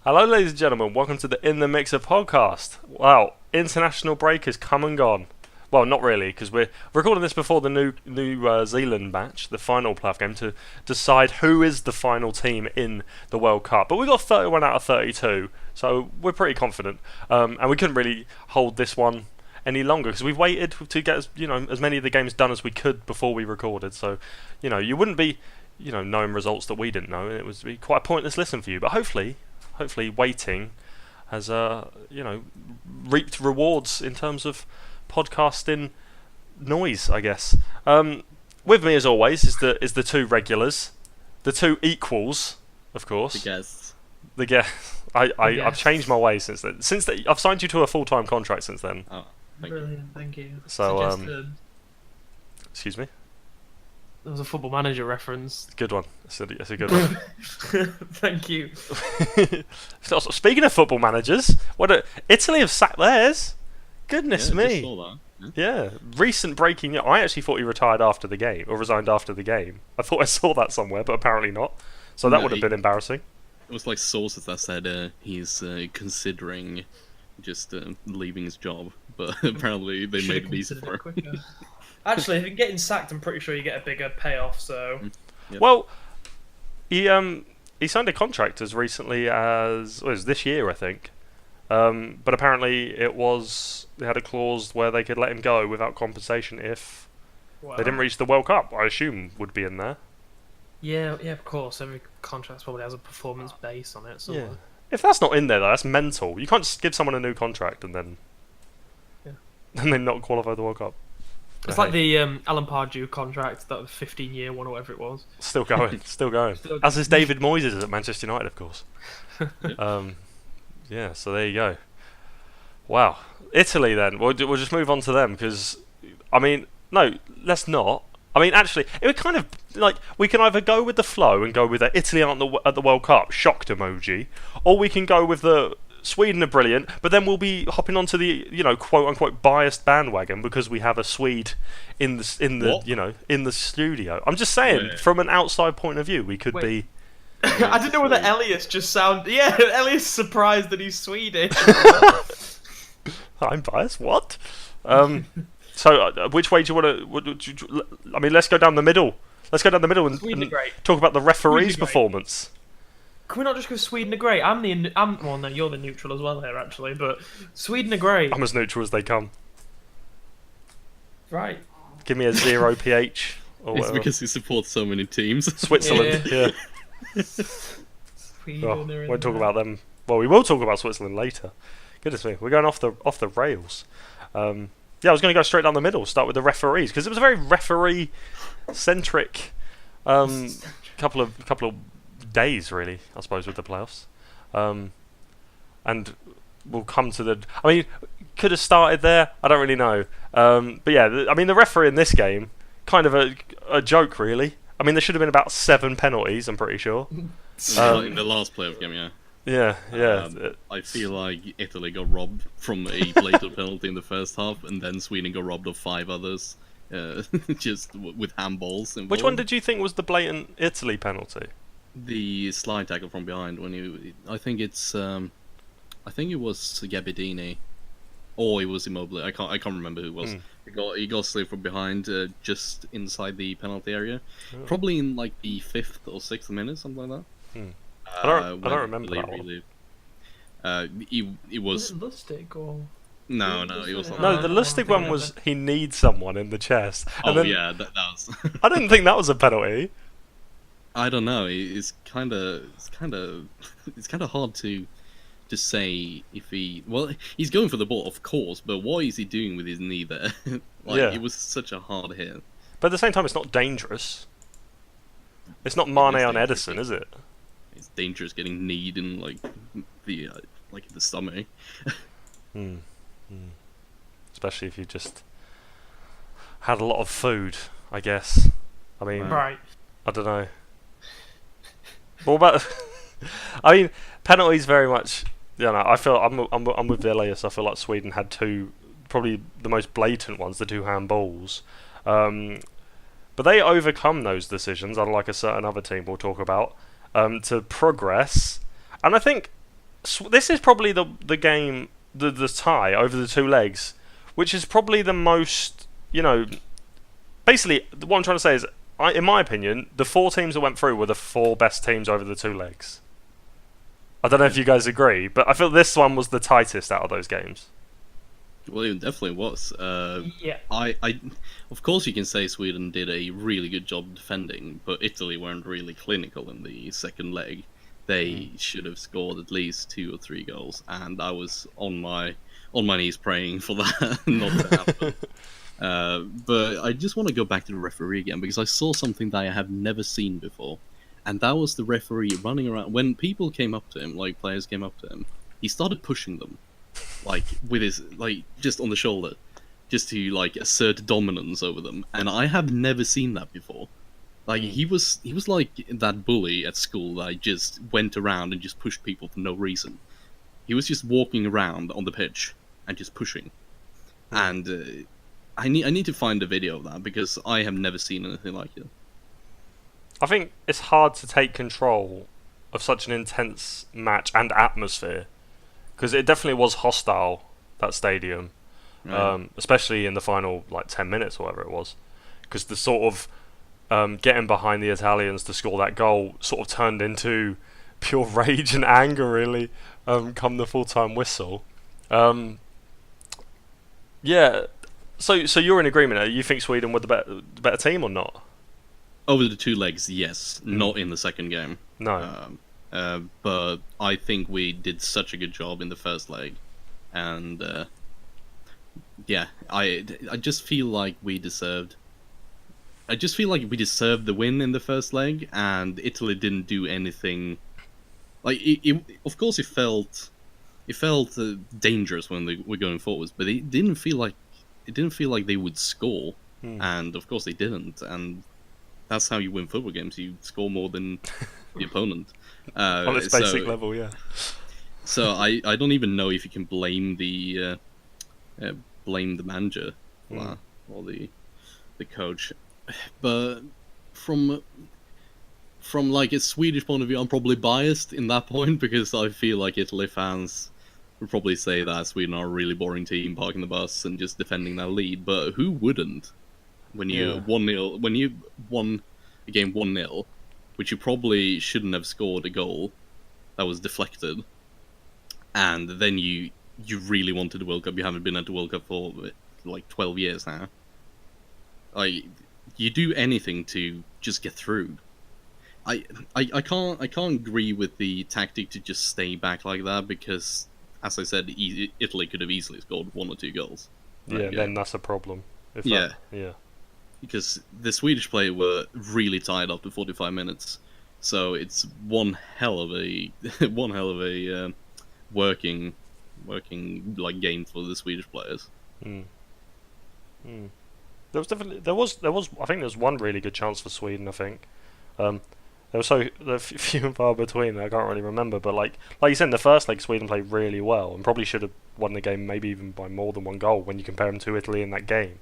Hello, ladies and gentlemen. Welcome to the In the Mixer podcast. Wow, international break has come and gone. Well, not really, because we're recording this before the New Zealand match, the final playoff game, to decide who is the final team in the World Cup. But we got 31 out of 32, so we're pretty confident. And we couldn't really hold this one any longer because we've waited to get as many of the games done as we could before we recorded. So, you wouldn't be knowing results that we didn't know, and it would be quite a pointless listen for you. But hopefully waiting has reaped rewards in terms of podcasting noise, I guess. With me as always is the two regulars, the two equals, of course. The guests. I've changed my ways since then. I've signed you to a full-time contract since then. Oh, Brilliant, thank you. So excuse me. There was a Football Manager reference. Good one. That's a good one. Thank you. Speaking of Football Managers, Italy have sacked theirs. Goodness me. Just saw that. Yeah, recent breaking news. I actually thought he retired after the game, or resigned after the game. I thought I saw that somewhere, but apparently not. So that would have been embarrassing. It was like sources that said he's considering just leaving his job, but apparently they made it easy for him. Actually, if you're getting sacked, I'm pretty sure you get a bigger payoff. So, Yep. Well, he signed a contract as recently as this year, I think. But apparently they had a clause where they could let him go without compensation if they didn't reach the World Cup. I assume would be in there. Yeah, of course. Every contract probably has a performance base on it. So Yeah. If that's not in there, though, that's mental. You can't just give someone a new contract and then not qualify the World Cup. it's like the Alan Pardew contract, that 15-year one or whatever it was. Still going. As is David Moyes at Manchester United, of course. Yeah, so there you go. Wow. Italy, then. We'll just move on to them, because, no, let's not. Actually, it would kind of, we can either go with the flow and go with the Italy aren't at the World Cup, shocked emoji, or we can go with the Sweden are brilliant, but then we'll be hopping onto the, quote-unquote biased bandwagon because we have a Swede in the studio. I'm just saying, from an outside point of view, we could be... I didn't know whether Elias just sound. Yeah, Elias surprised that he's Swedish. I'm biased. What? So, which way do you want to? Let's go down the middle. Let's go down the middle and talk about the referee's performance. Can we not just go Sweden are great? Well, no, you're the neutral as well here, actually. But Sweden are great. I'm as neutral as they come. Right. Give me a 0 pH. Or It's because he supports so many teams. Switzerland. Yeah. Won't talk about them. Well, we will talk about Switzerland later. Goodness me, we're going off the rails. I was going to go straight down the middle. Start with the referees because it was a very referee-centric couple of days, really. I suppose with the playoffs, and we'll come to the. Could have started there. I don't really know. But yeah, the referee in this game, kind of a joke, really. There should have been about 7 penalties, I'm pretty sure. In the last playoff game, yeah. Yeah. I feel like Italy got robbed from a blatant penalty in the first half, and then Sweden got robbed of 5 others, just with handballs involved. Which one did you think was the blatant Italy penalty? The slide tackle from behind I think it was Gabbiadini, or it was Immobile. I can't remember who it was. He got slid from behind, just inside the penalty area, probably in like the 5th or 6th minute, something like that. I don't remember that one. It was it Lustig or no, it was not. No, the Lustig one was he needs someone in the chest. And that was. I didn't think that was a penalty. I don't know. It's kind of hard to say if he's going for the ball, of course, but what is he doing with his knee there? It was such a hard hit. But at the same time, it's not dangerous. It's not Mane on Edison, is it? It's dangerous getting kneed in the stomach. Especially if you just had a lot of food, I guess. right. I don't know. What about? Penalties very much. I feel I'm with Elias. I feel like Sweden had 2, probably the most blatant ones, the 2 handballs. But they overcome those decisions, unlike a certain other team we'll talk about, to progress. And I think this is probably the game, the tie over the two legs, which is probably the most, basically what I'm trying to say is, in my opinion, the 4 teams that went through were the 4 best teams over the two legs. I don't know if you guys agree, but I feel this one was the tightest out of those games. Well, it definitely was. Yeah. Of course, you can say Sweden did a really good job defending, but Italy weren't really clinical in the second leg. They should have scored at least 2 or 3 goals, and I was on my knees praying for that not to happen. But I just want to go back to the referee again, because I saw something that I have never seen before, and that was the referee running around. When people came up to him, like players came up to him, he started pushing them, like with his, like, just on the shoulder, just to like assert dominance over them. And I have never seen that before. Like he was like that bully at school that just went around and just pushed people for no reason. He was just walking around on the pitch and just pushing. And I need to find a video of that, because I have never seen anything like it. I think it's hard to take control of such an intense match and atmosphere, because it definitely was hostile, that stadium, Right. especially in the final 10 minutes or whatever it was, because the sort of getting behind the Italians to score that goal sort of turned into pure rage and anger, really, come the full-time whistle. Yeah, so you're in agreement. You think Sweden were the better team or not? Over the two legs, yes. Not in the second game. No. But I think we did such a good job in the first leg, and yeah, I just feel like we deserved. I just feel like we deserved the win in the first leg, and Italy didn't do anything. Like, of course, it felt dangerous when they were going forwards, but it didn't feel like they would score, and of course they didn't, and that's how you win football games. You score more than the opponent. On its basic level, yeah. So I don't even know if you can blame the manager or the coach, but from like a Swedish point of view, I'm probably biased in that point, because I feel like Italy fans would probably say that Sweden are a really boring team, parking the bus and just defending their lead. But who wouldn't? When you 1-0, when you won a game 1-0, which you probably shouldn't have scored a goal that was deflected, and then you really wanted the World Cup. You haven't been at the World Cup for like 12 years now. Like, you do anything to just get through. I can't agree with the tactic to just stay back like that, because, as I said, Italy could have easily scored 1 or 2 goals. Yeah, then that's a problem. Yeah. Yeah. Because the Swedish player were really tired after 45 minutes, so it's one hell of a working like game for the Swedish players. There was I think there was one really good chance for Sweden. I think there were few and far between. I can't really remember, but like you said, in the first leg, Sweden played really well and probably should have won the game, maybe even by more than 1 goal when you compare them to Italy in that game.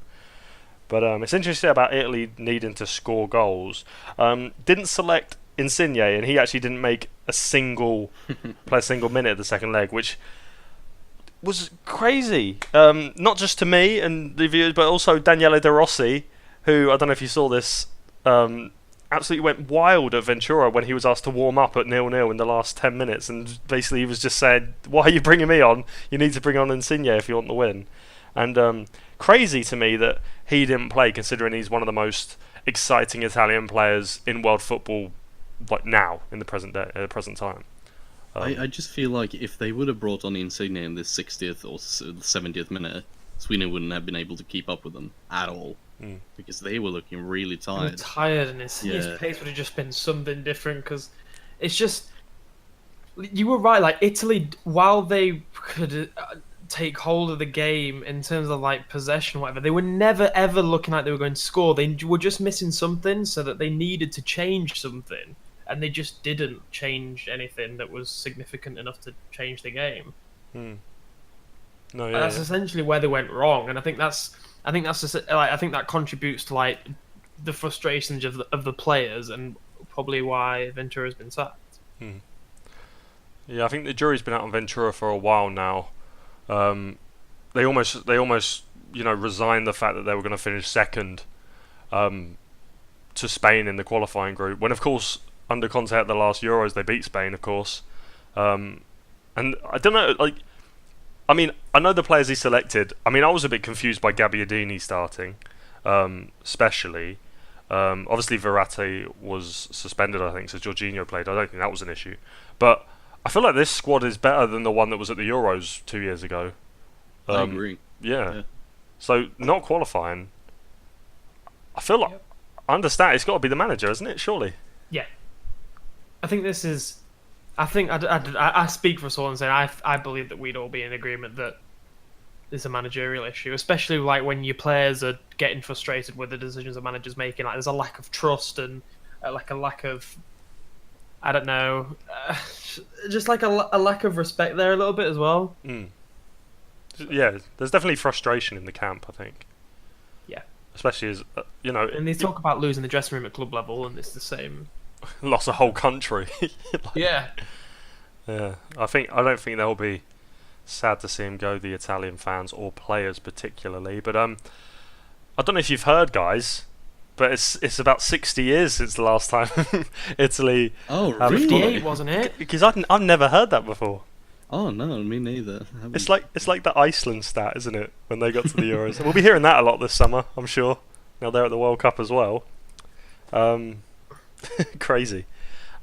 But it's interesting about Italy needing to score goals. Didn't select Insigne, and he actually didn't make play a single minute of the second leg, which was crazy. Not just to me and the viewers, but also Daniele De Rossi, who, I don't know if you saw this, absolutely went wild at Ventura when he was asked to warm up at 0-0 in the last 10 minutes, and basically he was just saying, "Why are you bringing me on? You need to bring on Insigne if you want to win." And crazy to me that he didn't play, considering he's one of the most exciting Italian players in world football, like now, in the present time. I just feel like if they would have brought on Insigne in the 60th or 70th minute, Sweden wouldn't have been able to keep up with them at all, because they were looking really tired. And his pace would have just been something different, because it's just, you were right, like Italy, while they could take hold of the game in terms of like possession or whatever, they were never ever looking like they were going to score. They were just missing something, so that they needed to change something, and they just didn't change anything that was significant enough to change the game. No, And that's essentially where they went wrong, and I think that contributes to like the frustrations of the players, and probably why Ventura's been sacked. Yeah, I think the jury's been out on Ventura for a while now. They almost resigned the fact that they were going to finish second to Spain in the qualifying group. When of course under Conte at the last Euros they beat Spain, of course. And I don't know, like, I mean, I know the players he selected. I mean, I was a bit confused by Gabbiadini starting, especially. Obviously, Verratti was suspended, I think, so Jorginho played. I don't think that was an issue. But I feel like this squad is better than the one that was at the Euros 2 years ago. I agree. Yeah. So, not qualifying. I feel like... Yep. I understand. It's got to be the manager, isn't it? Surely. Yeah. I think this is... I speak for someone saying I believe that we'd all be in agreement that it's a managerial issue, especially like when your players are getting frustrated with the decisions the manager's making. Like there's a lack of trust and like a lack of, I don't know, just like a lack of respect there a little bit as well. Mm. Yeah, there's definitely frustration in the camp, I think. Yeah. Especially as, And they talk about losing the dressing room at club level, and it's the same. Lost a whole country. Yeah. Yeah. I don't think they'll be sad to see him go, the Italian fans or players particularly. But I don't know if you've heard, guys, but it's about 60 years since the last time Italy. Oh, really? 58, wasn't it? Because I've never heard that before. Oh no, me neither. It's like the Iceland stat, isn't it? When they got to the Euros, we'll be hearing that a lot this summer, I'm sure. Now they're at the World Cup as well. Crazy,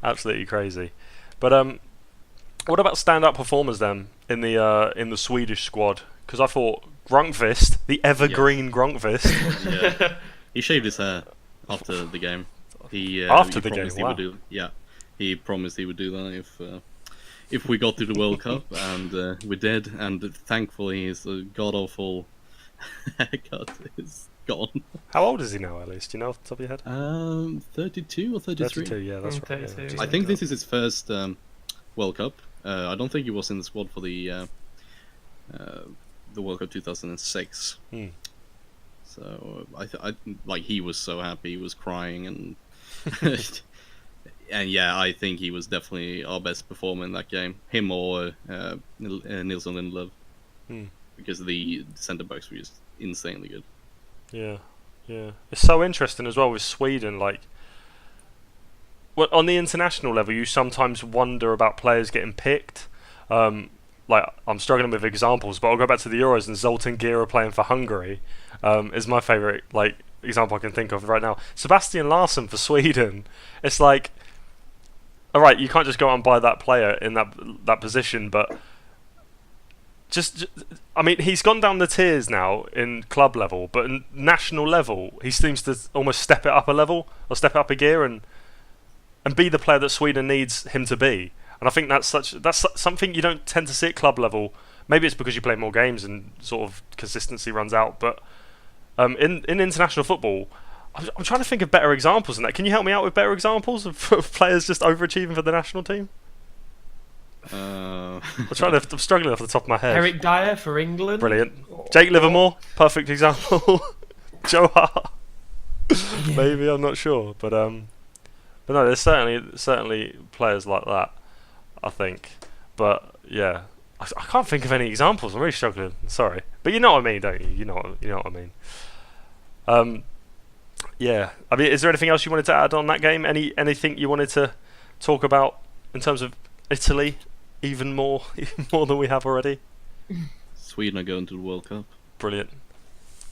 absolutely crazy. But what about stand-up performers then in the Swedish squad? Because I thought Grunkvist, the evergreen Grunkvist. Yeah, he shaved his hair after the game. He he promised he would do that if we got to the World Cup, and we did. And thankfully, his god awful haircut is gone. How old is he now, at least? Do you know off the top of your head? 32 or 33. 32, yeah, that's right. 32. Yeah. I think this is his first World Cup. I don't think he was in the squad for the World Cup 2006. So I like he was so happy, he was crying, and and yeah, I think he was definitely our best performer in that game. Him or Nilsson Lindelöf, because the centre backs were just insanely good. Yeah. It's so interesting as well with Sweden. Like, well, on the international level, you sometimes wonder about players getting picked. Like, I'm struggling with examples, but I'll go back to the Euros and Zoltan Gera playing for Hungary is my favourite example I can think of right now. Sebastian Larsson for Sweden. It's like, all right, you can't just go out and buy that player in that position, but just I mean, he's gone down the tiers now in club level, but in national level, he seems to almost step it up a level or step it up a gear and be the player that Sweden needs him to be. And I think that's something you don't tend to see at club level. Maybe it's because you play more games and sort of consistency runs out. But in international football, I'm trying to think of better examples than that. Can you help me out with better examples of players just overachieving for the national team? I'm struggling off the top of my head. Eric Dyer for England. Brilliant. Jake Livermore, perfect example. Joe Hart. Maybe, I'm not sure, but no, there's certainly players like that, I think. But yeah, I can't think of any examples. I'm really struggling. Sorry, but you know what I mean, don't you? You know what I mean. Yeah. I mean, is there anything else you wanted to add on that game? Anything you wanted to talk about in terms of Italy, even more than we have already? Sweden are going to the World Cup. Brilliant.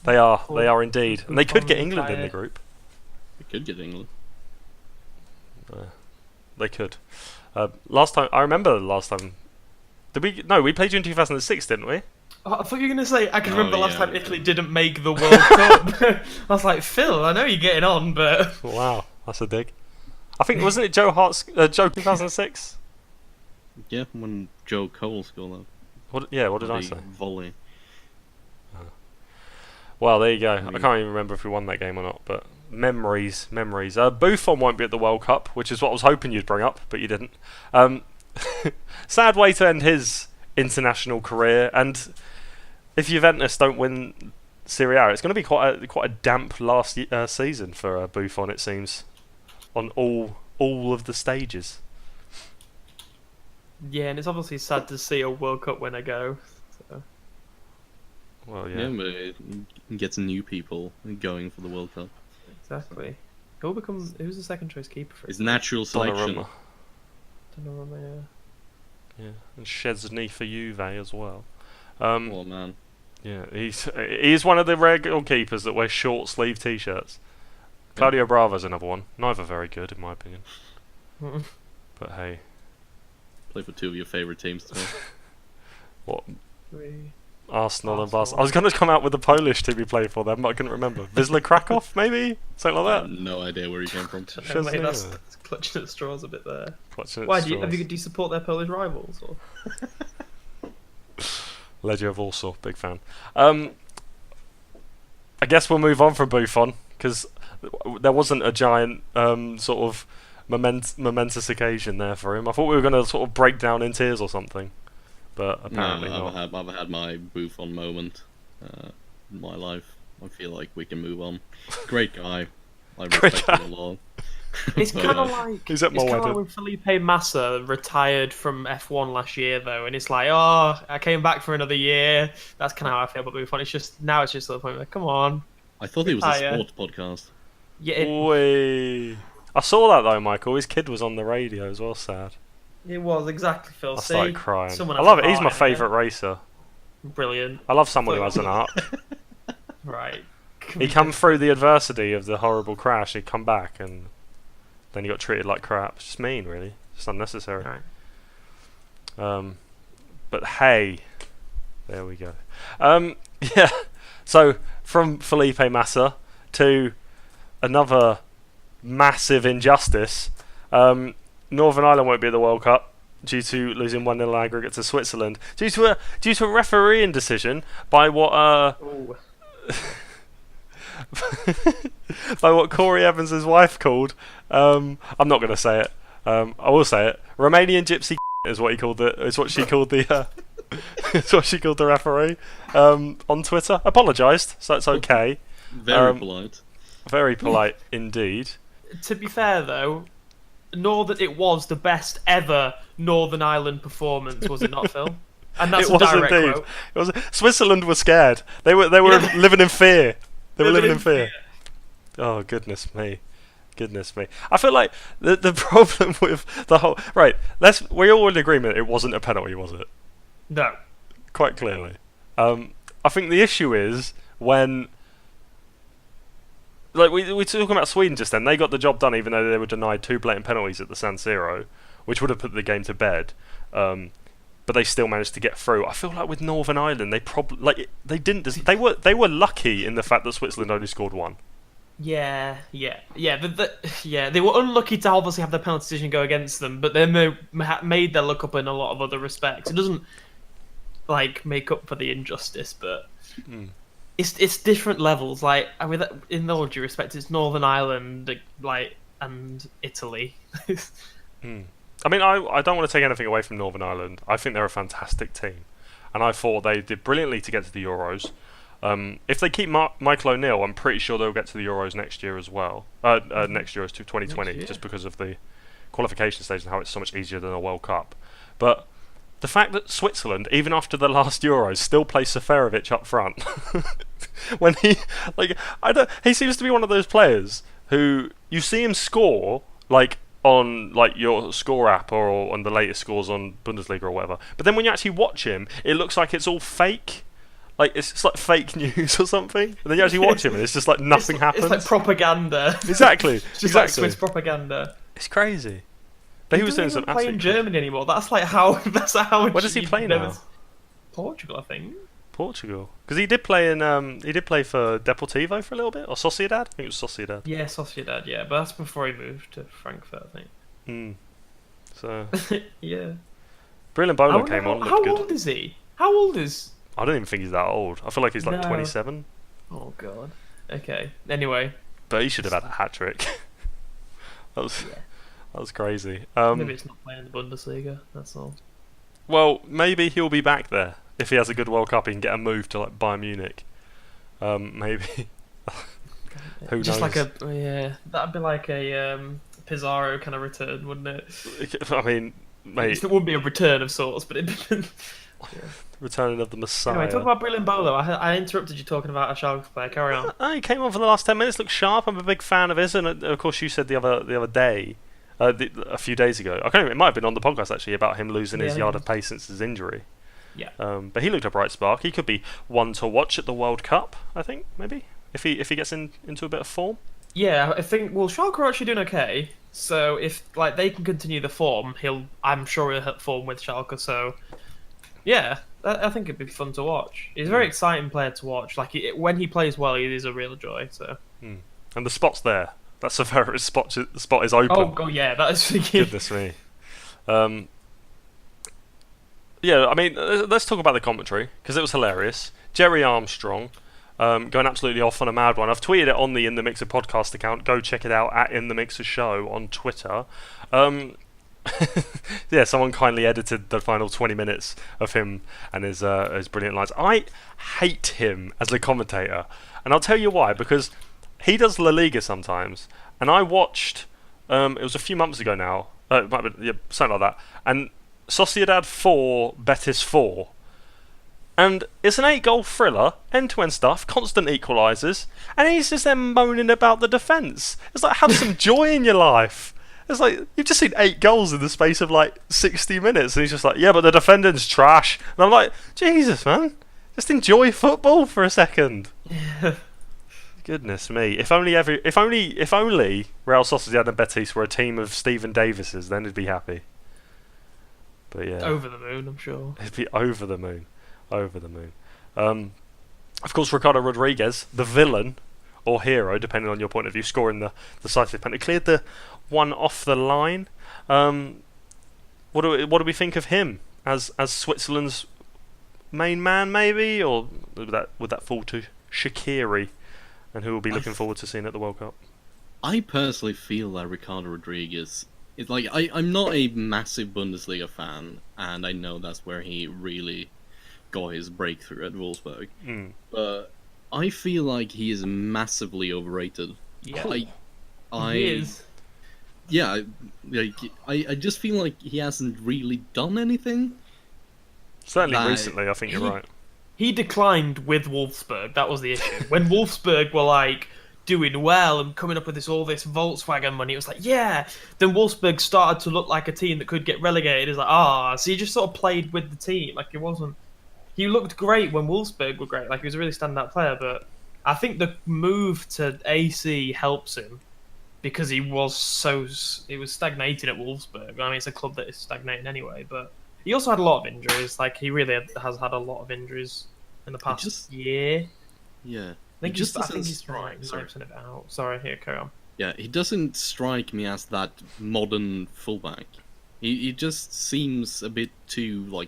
They are indeed, and they could get England in the group. They could get England. They could. Last time, I remember the last time. Did we? No, we played you in 2006, didn't we? Oh, I thought you were going to say, I can remember the last time Italy didn't make the World Cup. I was like, Phil, I know you're getting on, but... Wow, that's a dig. I think, wasn't it Joe Hart's, Joe 2006? Yeah, when Joe Cole scored that. What did I say? Volley. Well, there you go. I can't even remember if we won that game or not, but memories. Buffon won't be at the World Cup, which is what I was hoping you'd bring up, but you didn't. Sad way to end his international career, and if Juventus don't win Serie A, it's going to be quite a damp last season for Buffon, it seems, on all of the stages. Yeah, and it's obviously sad to see a World Cup winner go. So. Well, Yeah, but it gets new people going for the World Cup. Exactly. Who's the second choice keeper for it? It's natural selection. Donnarumma. Donnarumma, Yeah, and Szczesny for Juve as well. Oh man. Yeah, he's one of the rare goalkeepers that wears short sleeve t-shirts. Claudio Bravo's another one. Neither very good in my opinion. yeah. But hey, Play for two of your favourite teams as well. what? Three. Arsenal and Barcelona. I was going to come out with the Polish team he played for them, but I couldn't remember. Wisla Krakow, maybe? Something I like have that. no idea where he came from. Mate, that's clutching at straws a bit there. Clutching at Why straws. do you support their Polish rivals? Or? Legia Warsaw, big fan. I guess we'll move on from Buffon because there wasn't a giant sort of momentous occasion there for him. I thought we were going to sort of break down in tears or something, but apparently not. I've had my Buffon moment in my life. I feel like we can move on. Great guy. I respect him a lot. It's kind of like He's at it's kind of Moed. like when Felipe Massa retired from F1 last year, though, and it's like, oh, I came back for another year. That's kind of how I feel about Buffon. It's just now it's just to the point where, come on, I thought he was a Retire. sports podcast. yeah, Oi. I saw that though, Michael. His kid was on the radio as well. Sad. it was exactly Phil. I See? started crying. Someone I has love a it. He's heart my in there. favourite racer. Brilliant, I love someone who has an arc. right? He come through the adversity of the horrible crash. He'd come back and then he got treated like crap. It's just mean, really. It's unnecessary. Right. But hey, there we go. Yeah. So from Felipe Massa to another massive injustice. Northern Ireland won't be at the World Cup due to losing 1-0 aggregate to Switzerland due to a refereeing decision by what Ooh. by what Corey Evans' wife called. I'm not going to say it. I will say it. Romanian gypsy is what he called it. Is what she called the. It's what she called the referee on Twitter. Apologised, so it's okay. Very polite. Very polite indeed. To be fair, though, it was the best ever Northern Ireland performance, was it not, Phil? And that's It a was direct indeed. quote. It was. Switzerland were scared. They were Yeah. living in fear. They were living Living in in fear. Oh goodness me. Goodness me. I feel like the problem with the whole we're all in agreement it wasn't a penalty, was it? No. Quite clearly. I think the issue is when we were talking about Sweden just then, they got the job done even though they were denied 2 blatant penalties at the San Siro, which would have put the game to bed. But they still managed to get through. I feel like with Northern Ireland, they probably they were lucky in the fact that Switzerland only scored 1. Yeah. They were unlucky to obviously have the penalty decision go against them, but they made their look up in a lot of other respects. It doesn't make up for the injustice, but it's different levels. In all due respect, it's Northern Ireland, and Italy. I mean, I don't want to take anything away from Northern Ireland. I think they're a fantastic team, and I thought they did brilliantly to get to the Euros. If they keep Michael O'Neill, I'm pretty sure they'll get to the Euros next year as well. Next Euros to 2020, just because of the qualification stage and how it's so much easier than a World Cup. But the fact that Switzerland, even after the last Euros, still play Seferovic up front, when he seems to be one of those players who you see him score on your score app or on the latest scores on Bundesliga or whatever. But then when you actually watch him, it looks like it's all fake. It's just like fake news or something. And then you actually watch him and it's just like nothing happens. It's like propaganda. Exactly. It's just like Swiss propaganda. It's crazy. But he was doing some play in absolute... Germany anymore. That's how much. Where does he play now? Portugal, I think. Portugal. Because he did play for Deportivo for a little bit, or Sociedad. I think it was Sociedad. Yeah, Sociedad. Yeah, but that's before he moved to Frankfurt, I think. So yeah. Brilliant Bono came on. How Good. old is he? How old is? I don't even think he's that old. I feel like he's like No. 27. Oh god. Okay. Anyway. But he should have had a hat trick. That was crazy. Maybe it's not playing in the Bundesliga. That's all. Well, maybe he'll be back there if he has a good World Cup. He can get a move to Bayern Munich. Maybe. Who knows? Just that'd be like a Pizarro kind of return, wouldn't it? I mean, Mate, It wouldn't be a return of sorts, but it'd returning of the Messiah. Anyway, talk about Brilliant Bolo. I interrupted you talking about a Schalke player. Carry on. He came on for the last 10 minutes, looked sharp. I'm a big fan of his, and of course you said the other day, a few days ago. I can't even, it might have been on the podcast actually about him losing his yard of pace since his injury. Yeah. But he looked a bright spark. He could be one to watch at the World Cup, I think, maybe if he gets into a bit of form. Yeah, I think Schalke are actually doing okay. So if they can continue the form, I'm sure he'll hit form with Schalke. So yeah, I think it'd be fun to watch. He's a very exciting player to watch. When he plays well, he is a real joy. So. And the spot's there. That Severus spot is open. Oh yeah, that is. Goodness me. Yeah, I mean, let's talk about the commentary because it was hilarious. Jerry Armstrong. Going absolutely off on a mad one. I've tweeted it on the In the Mixer podcast account. Go check it out at In the Mixer Show on Twitter. Yeah, someone kindly edited the final 20 minutes of him and his brilliant lines. I hate him as a commentator, and I'll tell you why. Because he does La Liga sometimes, and I watched. It was a few months ago now. It might be, something like that. And Sociedad 4, Betis 4. And it's an 8-goal thriller, end-to-end stuff, constant equalisers, and he's just there moaning about the defence. It's like, have some joy in your life. It's like, you've just seen 8 goals in the space of 60 minutes, and he's just like, yeah, but the defending's trash. And I'm like, Jesus, man, just enjoy football for a second. Goodness me! If only Real Sociedad and Betis were a team of Stephen Davises, then it'd be happy. But yeah, over the moon, I'm sure. It'd be over the moon. Over the moon. Of course, Ricardo Rodriguez, the villain or hero, depending on your point of view, scoring the decisive penalty, cleared the one off the line. What do we think of him as Switzerland's main man, maybe, or would that fall to Shaqiri, and who will be looking forward to seeing at the World Cup? I personally feel that Ricardo Rodriguez is I'm not a massive Bundesliga fan, and I know that's where he really got his breakthrough at Wolfsburg. But I feel like he is massively overrated. Yeah, he is. Yeah, I just feel like he hasn't really done anything. Certainly recently, I think you're right. He declined with Wolfsburg. That was the issue. When Wolfsburg were doing well and coming up with all this Volkswagen money, it was yeah. Then Wolfsburg started to look like a team that could get relegated. It's so he just sort of played with the team. It wasn't. He looked great when Wolfsburg were great. He was a really standout player, but I think the move to AC helps him because he was stagnating at Wolfsburg. I mean, it's a club that is stagnating anyway, but he also had a lot of injuries. He really has had a lot of injuries in the past year. Yeah. I think he's 90% of it out. Sorry, here, carry on. Yeah, he doesn't strike me as that modern fullback. He just seems a bit too,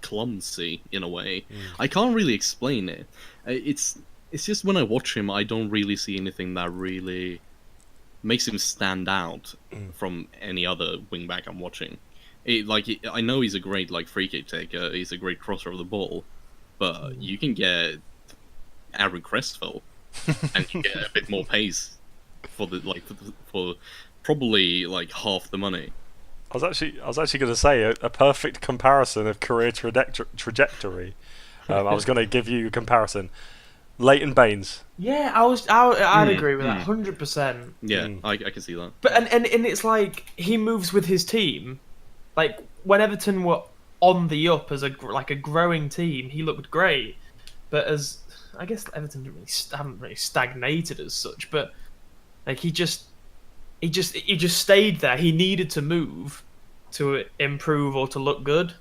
clumsy in a way. I can't really explain it. It's just when I watch him, I don't really see anything that really makes him stand out from any other wingback I'm watching. I know he's a great free kick taker. He's a great crosser of the ball, but you can get Aaron Creswell, and you get a bit more pace for for probably half the money. I was actually going to say a perfect comparison of career trajectory. I was going to give you a comparison. Leighton Baines. Yeah, I'd agree with that 100%. Yeah, I can see that. But and it's he moves with his team. When Everton were on the up as a growing team, he looked great. But as I guess Everton haven't really stagnated as such. But he just stayed there. He needed to move to improve or to look good.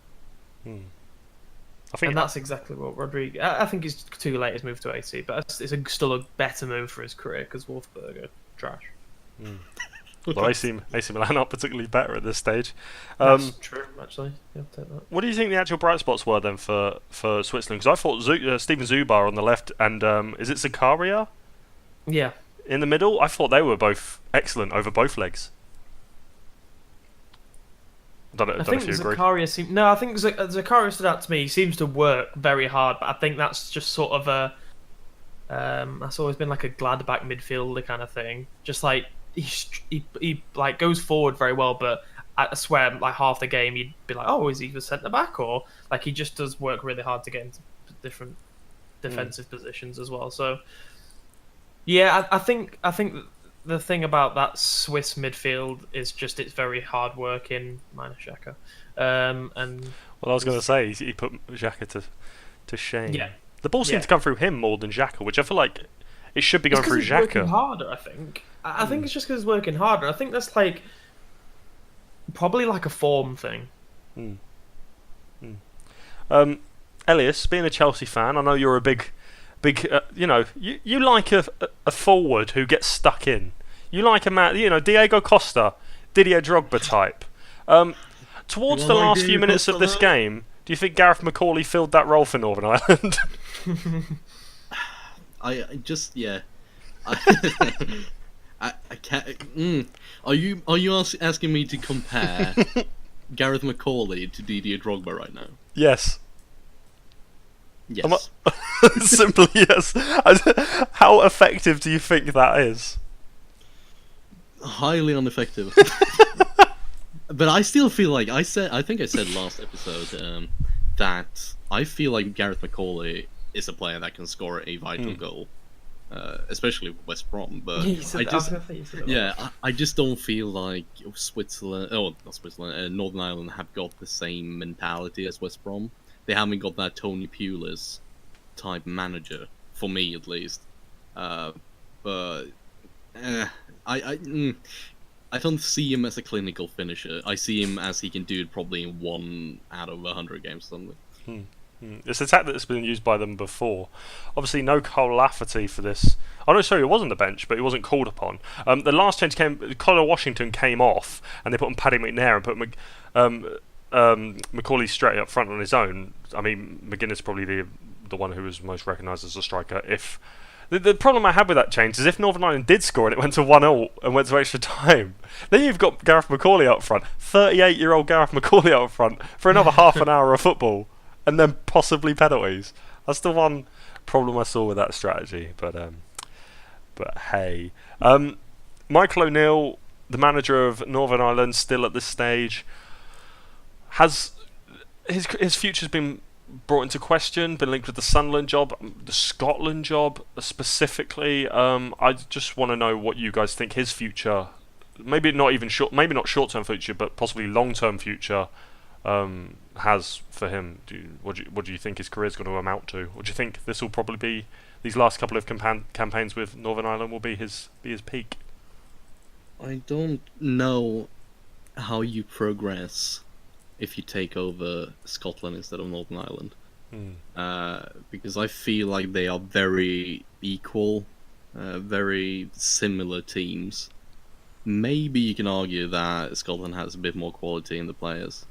And that's exactly what Rodriguez. I think it's too late his move to AC, but it's still a better move for his career because Wolfsburg are trash. Well, AC Milan aren't particularly better at this stage. That's true, actually. Yeah, I'll take that. What do you think the actual bright spots were then for Switzerland? Because I thought Steven Zubar on the left and is it Zakaria? Yeah. In the middle, I thought they were both excellent over both legs. I don't know if you agree. I think Zakaria stood out to me. He seems to work very hard, but I think that's just sort of a. That's always been a Gladbach midfielder kind of thing. Just he goes forward very well, but I swear, like half the game, you'd be like, "Oh, is he the centre back?" Or like he just does work really hard to get into different defensive positions as well. So yeah, I think the thing about that Swiss midfield is just it's very hard working, minus Xhaka. And well, I was going to say he put Xhaka to shame. Yeah. The ball seemed to come through him more than Xhaka, which I feel like it should be going through It's working Xhaka. harder, I think. I think it's just because it's working harder. I think that's like probably like a form thing. Elias, being a Chelsea fan, I know you're a big, you like a forward who gets stuck in. You like a man, Diego Costa, Didier Drogba type. Towards the last few minutes of this game, do you think Gareth McCauley filled that role for Northern Ireland? I can't. Are you asking me to compare Gareth McCauley to Didier Drogba right now? Yes. Yes. Simply yes. How effective do you think that is? Highly ineffective. But I still feel like I think I said last episode that I feel like Gareth McCauley is a player that can score a vital goal, especially with West Brom. But I just don't feel like Northern Ireland have got the same mentality as West Brom. They haven't got that Tony Pulis type manager, for me at least. But I don't see him as a clinical finisher. I see him as he can do it probably in 1 out of 100 games or something. It's a tactic that's been used by them before. Obviously, no Cole Lafferty for this. Oh no, sorry, he was on the bench, but he wasn't called upon. The last change Connor Washington came off, and they put on Paddy McNair and put McCauley straight up front on his own. I mean, McGuinness is probably the one who was most recognised as a striker. If the problem I had with that change is if Northern Ireland did score and it went to 1-0 and went to extra time, then you've got Gareth McCauley up front, 38-year-old Gareth McCauley up front for another half an hour of football, and then possibly penalties. That's the one problem I saw with that strategy. But hey, Michael O'Neill, the manager of Northern Ireland, still at this stage, has his future's been brought into question, been linked with the Sunderland job, the Scotland job specifically. I just want to know what you guys think his future, maybe not short-term future, but possibly long-term future, has for him. What do you think his career's going to amount to? Or do you think this will probably be these last couple of campaigns with Northern Ireland will be his peak? I don't know how you progress if you take over Scotland instead of Northern Ireland. Because I feel like they are very equal, very similar teams. Maybe you can argue that Scotland has a bit more quality in the players,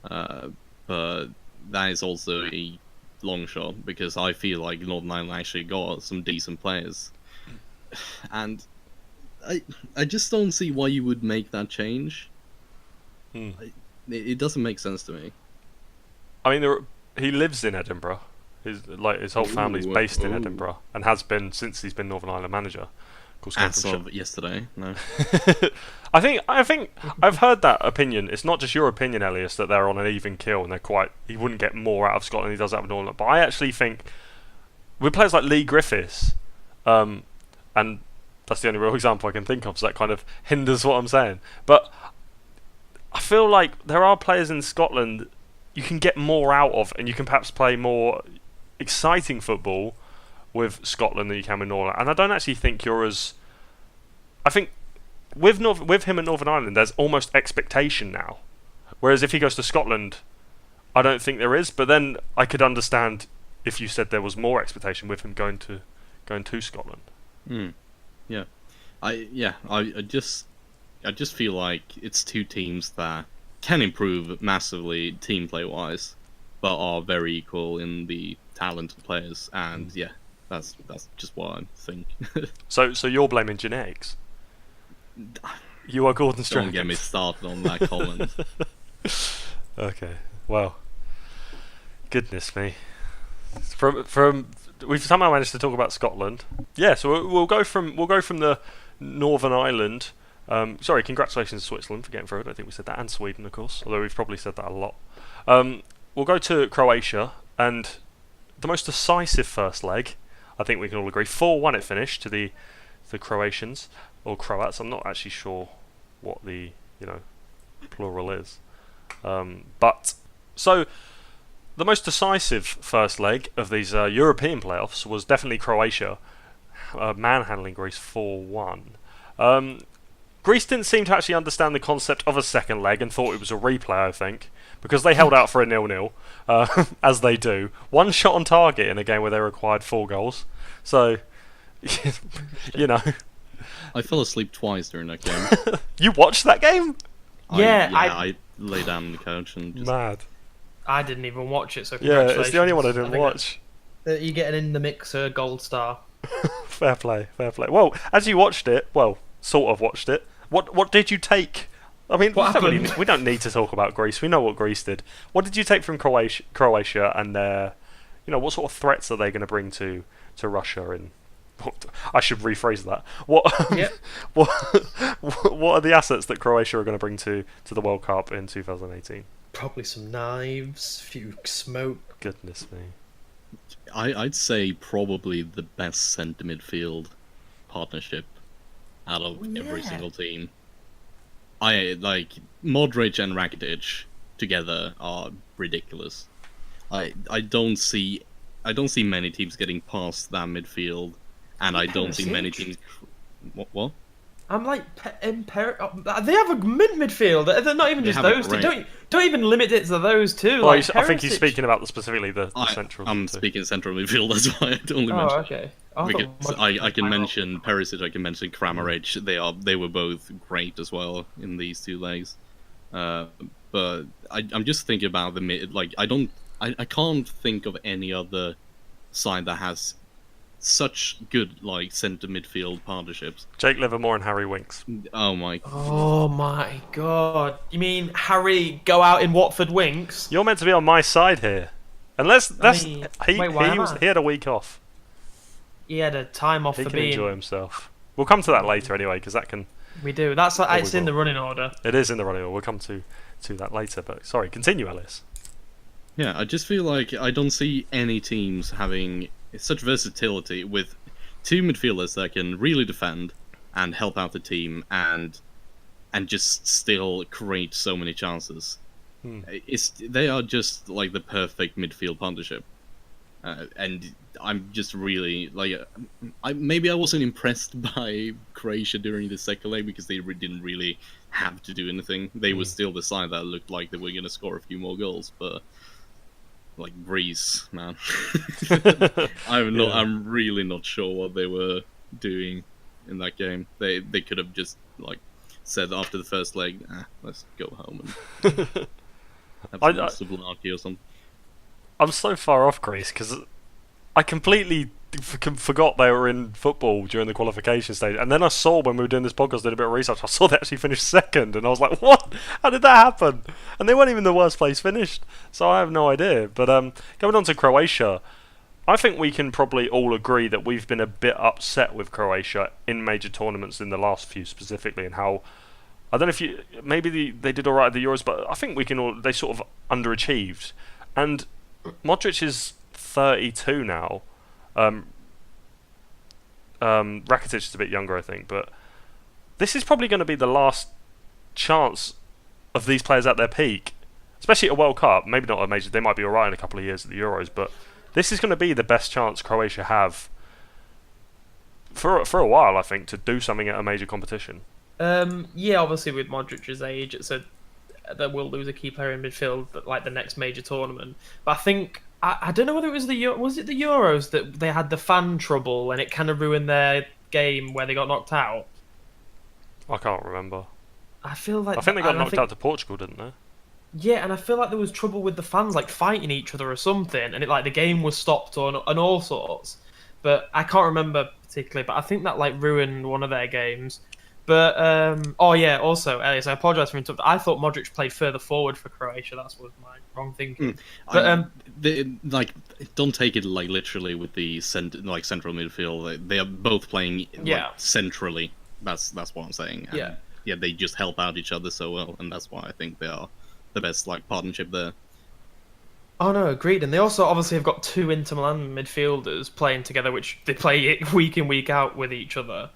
but that is also a long shot because I feel like Northern Ireland actually got some decent players, and I just don't see why you would make that change. It doesn't make sense to me. I mean, he lives in Edinburgh. His whole family's based in Edinburgh and has been since he's been Northern Ireland manager. Of course, as of yesterday, no. I think I've heard that opinion. It's not just your opinion, Elias, that they're on an even keel and he wouldn't get more out of Scotland than he does out of Northern Ireland. But I actually think with players like Lee Griffiths, and that's the only real example I can think of, so that kind of hinders what I'm saying. But I feel like there are players in Scotland you can get more out of, and you can perhaps play more exciting football with Scotland than you can with Northern. And I don't actually think you're as. I think with him at Northern Ireland, there's almost expectation now. Whereas if he goes to Scotland, I don't think there is. But then I could understand if you said there was more expectation with him going to Scotland. Yeah, I just feel like it's two teams that can improve massively team play wise, but are very equal in the talent of players, and that's just what I think. So you're blaming genetics? You are Gordon Strachan. Don't get me started on that comment. Okay, well, goodness me. From we've somehow managed to talk about Scotland. Yeah, so we'll go from the Northern Ireland Sorry, congratulations to Switzerland for getting through. I don't think we said that, and Sweden, of course, although we've probably said that a lot. We'll go to Croatia, and the most decisive first leg, I think we can all agree, 4-1 it finished to the Croatians, or Croats. I'm not actually sure what the plural is. So the most decisive first leg of these European playoffs was definitely Croatia manhandling Greece 4-1. Greece didn't seem to actually understand the concept of a second leg and thought it was a replay, I think, because they held out for a 0-0, as they do. One shot on target in a game where they required 4 goals. So, I fell asleep twice during that game. You watched that game? I lay down on the couch and just... Mad. I didn't even watch it, so Yeah, congratulations. it's the only one I didn't watch. You're getting in the mixer gold star. Fair play. Well, as you watched it, sort of watched it, what did you take? I mean, we don't need to talk about Greece. We know what Greece did. What did you take from Croatia and their, what sort of threats are they going to bring to Russia? And I should rephrase that. What are the assets that Croatia are going to bring to the World Cup in 2018? Probably some knives, few smoke. Goodness me. I'd say probably the best centre midfield partnership out of every single team. I like Modric and Rakitic together are ridiculous. I don't see many teams getting past that midfield, and I don't see many teams. What? I'm like, they have a midfield. They're not even just those two. Don't even limit it to those two. Well, I think he's speaking about specifically the central. I'm speaking central midfield. That's why I only mentioned. Okay. I can mention Perisic. I can mention Kramaric. They were both great as well in these 2 legs. But I'm just thinking about the mid. Like I can't think of any other side that has such good centre midfield partnerships. Jake Livermore and Harry Winks. Oh my god! You mean Harry go out in Watford Winks? You're meant to be on my side here. He had a week off. He had a time off. He can enjoy himself. We'll come to that later anyway, because that can. We do. It's in the running order. It is in the running order. We'll come to that later. But sorry, continue, Ellis. Yeah, I just feel like I don't see any teams having such versatility with 2 midfielders that can really defend and help out the team and just still create so many chances. They are just like the perfect midfield partnership, and I'm just really maybe I wasn't impressed by Croatia during the second leg because they didn't really have to do anything. They were still the side that looked like they were going to score a few more goals, but. Like Greece, man. I'm really not sure what they were doing in that game. They could have just said after the first leg, let's go home and have some souvlaki or something. I'm so far off Greece because I completely forgot they were in football during the qualification stage, and then I saw when we were doing this podcast, did a bit of research, I saw they actually finished second, and I was like, what? How did that happen? And they weren't even the worst place finished, so I have no idea. But going on to Croatia, I think we can probably all agree that we've been a bit upset with Croatia in major tournaments in the last few specifically, and how I don't know if they did all right at the Euros, but I think they sort of underachieved. And Modric is 32 now. Rakitic is a bit younger, I think, but this is probably going to be the last chance of these players at their peak, especially at a World Cup. Maybe not a major; they might be alright in a couple of years at the Euros, but this is going to be the best chance Croatia have for a while, I think, to do something at a major competition. Obviously with Modric's age, it's they will lose a key player in midfield at the next major tournament. But I think. I don't know whether it was the Euros that they had the fan trouble and it kind of ruined their game where they got knocked out. I can't remember. I think they got knocked out to Portugal, didn't they? Yeah, and I feel like there was trouble with the fans fighting each other or something, and the game was stopped and all sorts. But I can't remember particularly. But I think that ruined one of their games. But also, Elias, I apologise for interrupting. I thought Modric played further forward for Croatia. That was my wrong thinking. But don't take it literally with the central midfield. They are both playing centrally. That's what I'm saying. And yeah, they just help out each other so well, and that's why I think they are the best like partnership there. Oh no, agreed. And they also obviously have got two Inter Milan midfielders playing together, which they play it week in week out with each other.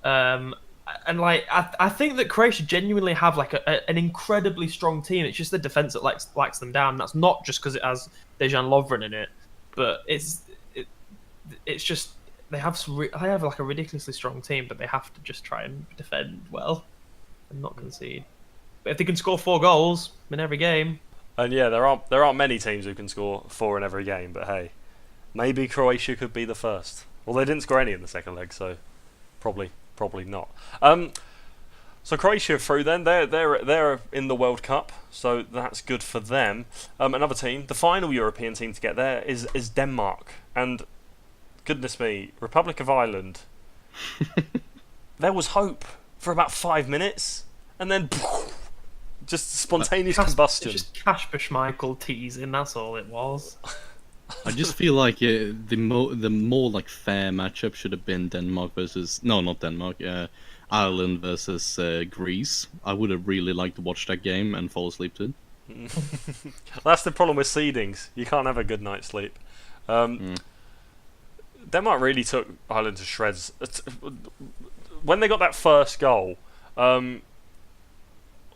And like I think that Croatia genuinely have like an incredibly strong team. It's just the defense that lacks them down. That's not just because it has Dejan Lovren in it, but it's just they have they have like a ridiculously strong team, but they have to just try and defend well and not concede. But if they can score 4 goals in every game. And yeah, there aren't many teams who can score 4 in every game, but hey, maybe Croatia could be the first. Well, they didn't score any in the second leg, so probably not. So Croatia through then, they're in the World Cup, so that's good for them. Another team, the final European team to get there is Denmark, and goodness me, Republic of Ireland. There was hope for about 5 minutes, and then just spontaneous combustion. Just Kasper Schmeichel teasing, that's all it was. I just feel like the more like fair matchup should have been Denmark versus not Denmark, Ireland versus Greece. I would have really liked to watch that game and fall asleep to it. That's the problem with seedings. You can't have a good night's sleep. Denmark really took Ireland to shreds. When they got that first goal,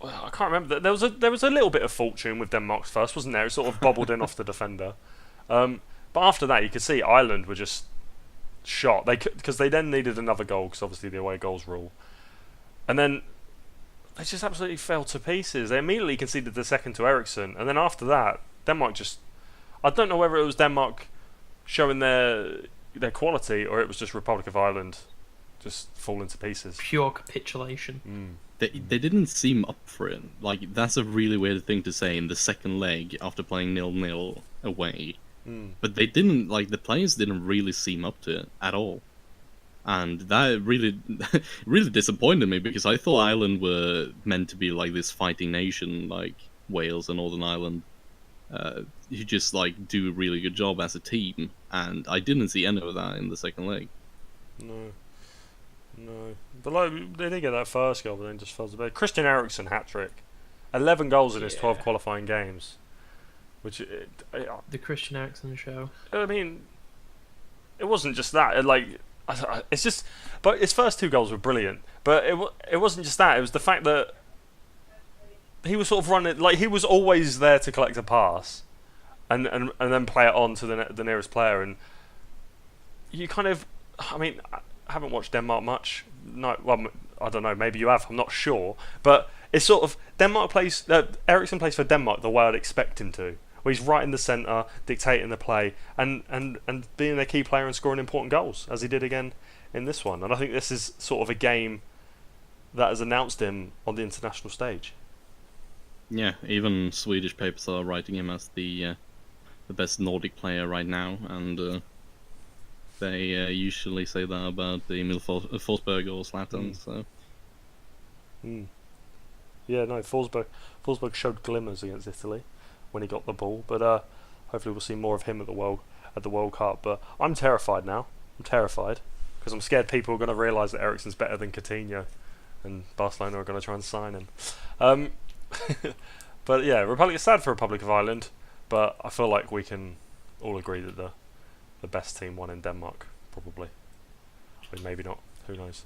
I can't remember. There was a little bit of fortune with Denmark's first, wasn't there? It sort of bobbled in off the defender. But after that, you could see Ireland were just shot. Because they then needed another goal, because obviously the away goals rule. And then they just absolutely fell to pieces. They immediately conceded the second to Eriksson, and then after that, Denmark just... I don't know whether it was Denmark showing their quality, or it was just Republic of Ireland just falling to pieces. Pure capitulation. They didn't seem up for it. Like, that's a really weird thing to say in the second leg after playing 0-0 away. But they didn't, like, the players didn't really seem up to it at all. And that really, really disappointed me, because I thought Ireland were meant to be like this fighting nation, like Wales and Northern Ireland, who just like do a really good job as a team. And I didn't see any of that in the second leg. No. But like, they did get that first goal, but then just fell to bed. Christian Eriksen hat-trick. 11 goals in his 12 qualifying games. Which... the Christian Eriksen show. I mean, it wasn't just that. It's just... But his first 2 goals were brilliant. But it wasn't just that. It was the fact that he was sort of running... Like, he was always there to collect a pass. And then play it on to the nearest player. And you kind of... I mean... I haven't watched Denmark much. No, well, I don't know. Maybe you have. I'm not sure. But it's sort of Eriksen plays for Denmark the way I'd expect him to, where he's right in the centre, dictating the play, and being a key player and scoring important goals, as he did again in this one. And I think this is sort of a game that has announced him on the international stage. Yeah, even Swedish papers are writing him as the best Nordic player right now, and. They usually say that about the Emil Forsberg or Zlatan. So. Yeah, no, Forsberg showed glimmers against Italy when he got the ball, but hopefully we'll see more of him at the World Cup. But I'm terrified now. I'm terrified because I'm scared people are going to realise that Eriksen's better than Coutinho, and Barcelona are going to try and sign him. But yeah, it's sad for Republic of Ireland, but I feel like we can all agree that the best team won in Denmark, probably. I mean, maybe not. Who knows?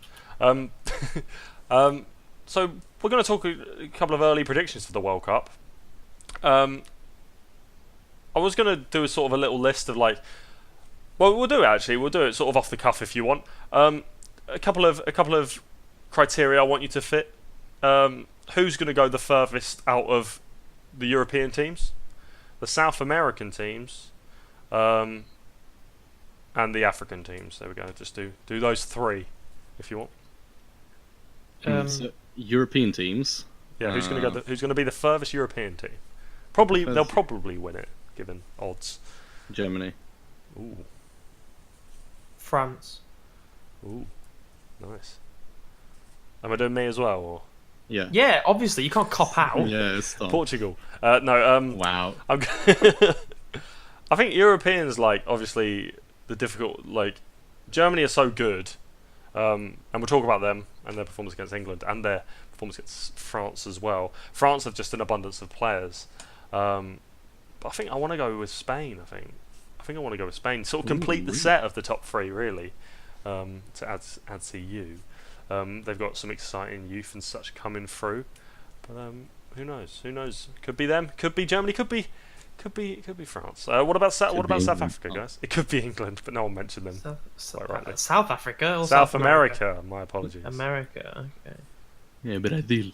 So we're going to talk a couple of early predictions for the World Cup. I was going to do a sort of a little list of like... Well, we'll do it sort of off the cuff if you want. A couple of criteria I want you to fit. Who's going to go the furthest out of the European teams, the South American teams, and the African teams. There we go. Just do those 3, if you want. So, European teams. Yeah, who's going to be the furthest European team? They'll probably win it, given odds. Germany. Ooh. France. Ooh. Nice. Am I doing me as well, or? Yeah. Yeah, obviously you can't cop out. Yeah, stop. Portugal. No. Wow. I think Europeans obviously. The difficult, Germany are so good, and we'll talk about them and their performance against England and their performance against France as well. France have just an abundance of players. But I think I want to go with Spain. I think I want to go with Spain. Sort of complete the set of the top three, really, to add CU. They've got some exciting youth and such coming through. But who knows? Who knows? Could be them. Could be Germany. Could be France. What about South Africa, guys? It could be England, but no one mentioned them. South Africa or South America. My apologies. America. Okay. Yeah, Brazil.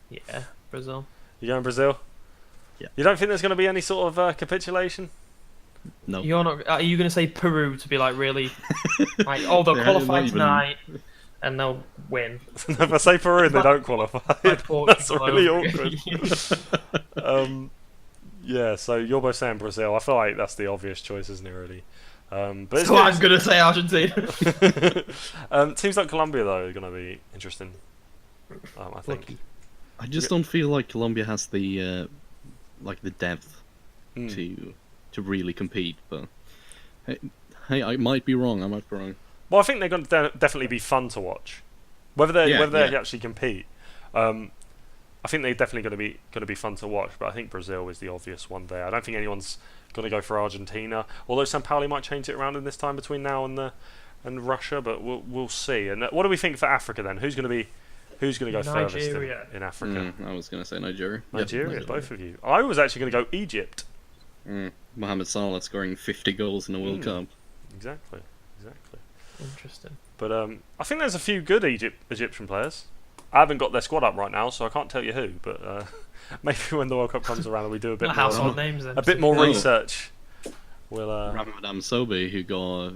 Yeah, Brazil. You going Brazil? Yeah. You don't think there's going to be any sort of capitulation? No. You're not. Are you going to say Peru to be like really? Like, they'll Yeah, qualify not even- tonight and they'll win. If I say Peru and they don't qualify, that's really awkward. Yeah, so you're both saying Brazil. I feel like that's the obvious choice, isn't it, really? But it's So I'm going to say Argentina. teams like Colombia, though, are going to be interesting, I think. Lucky. I just don't feel like Colombia has the the depth Mm. to really compete. But hey, I might be wrong. Well, I think they're going to definitely be fun to watch. Whether they actually compete, I think they're definitely going to be fun to watch. But I think Brazil is the obvious one there. I don't think anyone's going to go for Argentina. Although Sampaoli might change it around in this time between now and Russia, but we'll see. And what do we think for Africa then? Who's going to go furthest in Africa? I was going to say Nigeria. Nigeria, Yep. both of you. I was actually going to go Egypt. Mohamed Salah scoring 50 goals in a World Cup. Exactly. Interesting. But I think there's a few good Egyptian players. I haven't got their squad up right now, so I can't tell you who. But maybe when the World Cup comes around and we do a bit more, Household names then. a bit more Oh. research, we'll. Ramadan Sobe, who got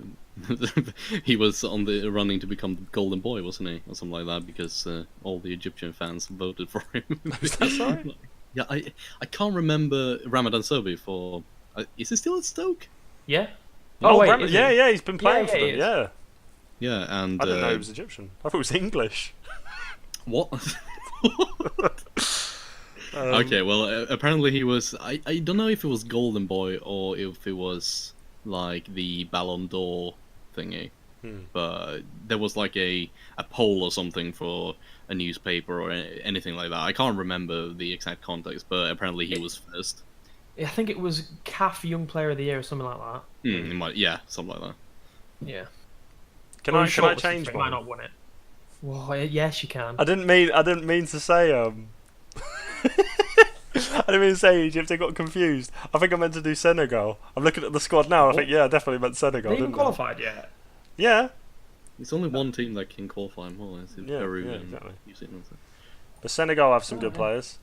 he was on the running to become the Golden Boy, wasn't he, or something like that, because all the Egyptian fans voted for him. Is that sorry? Yeah, I can't remember Ramadan Sobe for. Is he still at Stoke? Yeah. Oh, is yeah, he's been playing Yeah, for he them. is. Yeah, Yeah, and I didn't know he was Egyptian. I thought it was English. what? Okay, well, apparently he was. I don't know if it was Golden Boy or if it was like the Ballon d'Or thingy, but there was like a poll or something for a newspaper or anything like that. I can't remember the exact context, but apparently he was first. I think it was CAF Young Player of the Year or something like that. Yeah, something like that. Yeah. Can I change Might one? not win it. Well, yes, you can. I didn't mean to say I didn't mean to say Egypt. I got confused. I think I meant to do Senegal. I'm looking at the squad now. I think I definitely meant Senegal. They even Didn't qualified yet. Yeah, It's only one team that can qualify more. It's Peru and exactly. New Zealand. but Senegal have some good players.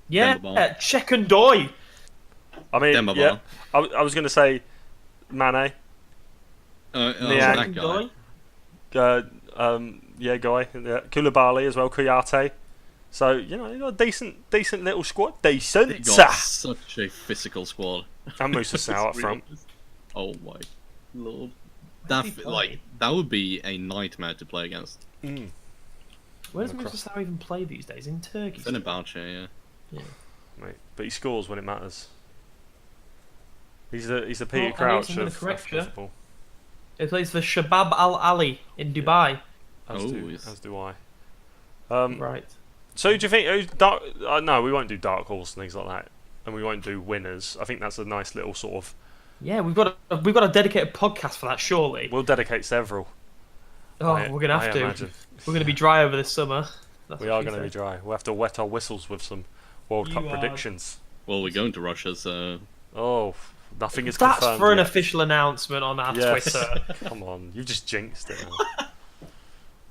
Yeah, Demba Ba. Chekondoy. I mean, Demba Ba. yeah. I was going to say Mane. That guy. Chekondoy. Yeah, Guy. Yeah. Koulibaly as well. Kouyaté. So you got a decent little squad. They Decent. got such a physical squad. And Moussa Sow up front. Oh my lord. Where's he play? That would be a nightmare to play against. Where does Moussa Sow even play these days? In Turkey? Fenerbahce, yeah. Mate, but he scores when it matters. He's the Peter Well, Crouch I'm gonna of correct you. football. He plays for Shabab Al Ali in Dubai. As yes. do I. Right. So do you think no, we won't do dark horse and things like that, and we won't do winners. I think that's a nice little sort of. Yeah, we've got a dedicated podcast for that. Surely. We'll dedicate several. We're gonna have to. Imagine. We're gonna be dry over this summer. That's We what are she going to be said. dry. We'll have to wet our whistles with some World Cup You are- predictions. Well, we're going to Russia, so Oh, nothing is That's confirmed for an yet. official announcement on our Yes. Twitter. Come on, you've just jinxed it. Now.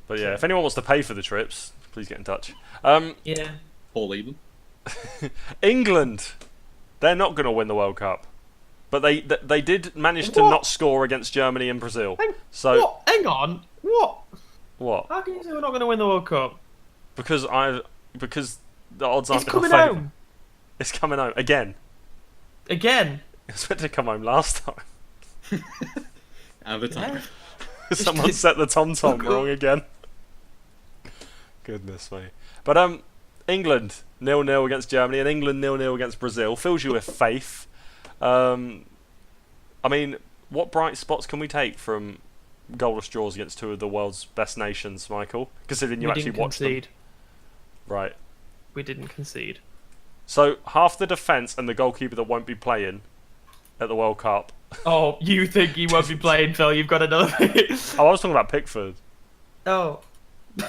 But yeah, if anyone wants to pay for the trips, please get in touch. Yeah. Paul Eben. England, they're not going to win the World Cup, but they did manage to What? not score against Germany and Brazil. So What? Hang on. What? what? How can you say we're not going to win the World Cup? Because the odds aren't It's in our coming favour. home It's coming home again. again. It was meant to come home last time. Avatar. Yeah. Someone set the tom-tom wrong again. Goodness me. But England 0-0 against Germany and England 0-0 against Brazil fills you with faith. I mean, what bright spots can we take from goalless draws against two of the world's best nations, Michael? Considering you We actually didn't watched concede. them. Right. We didn't concede. So half the defence and the goalkeeper that won't be playing at the World Cup. Oh, you think he won't be playing, Phil? You've got another thing. Oh, I was talking about Pickford. Oh.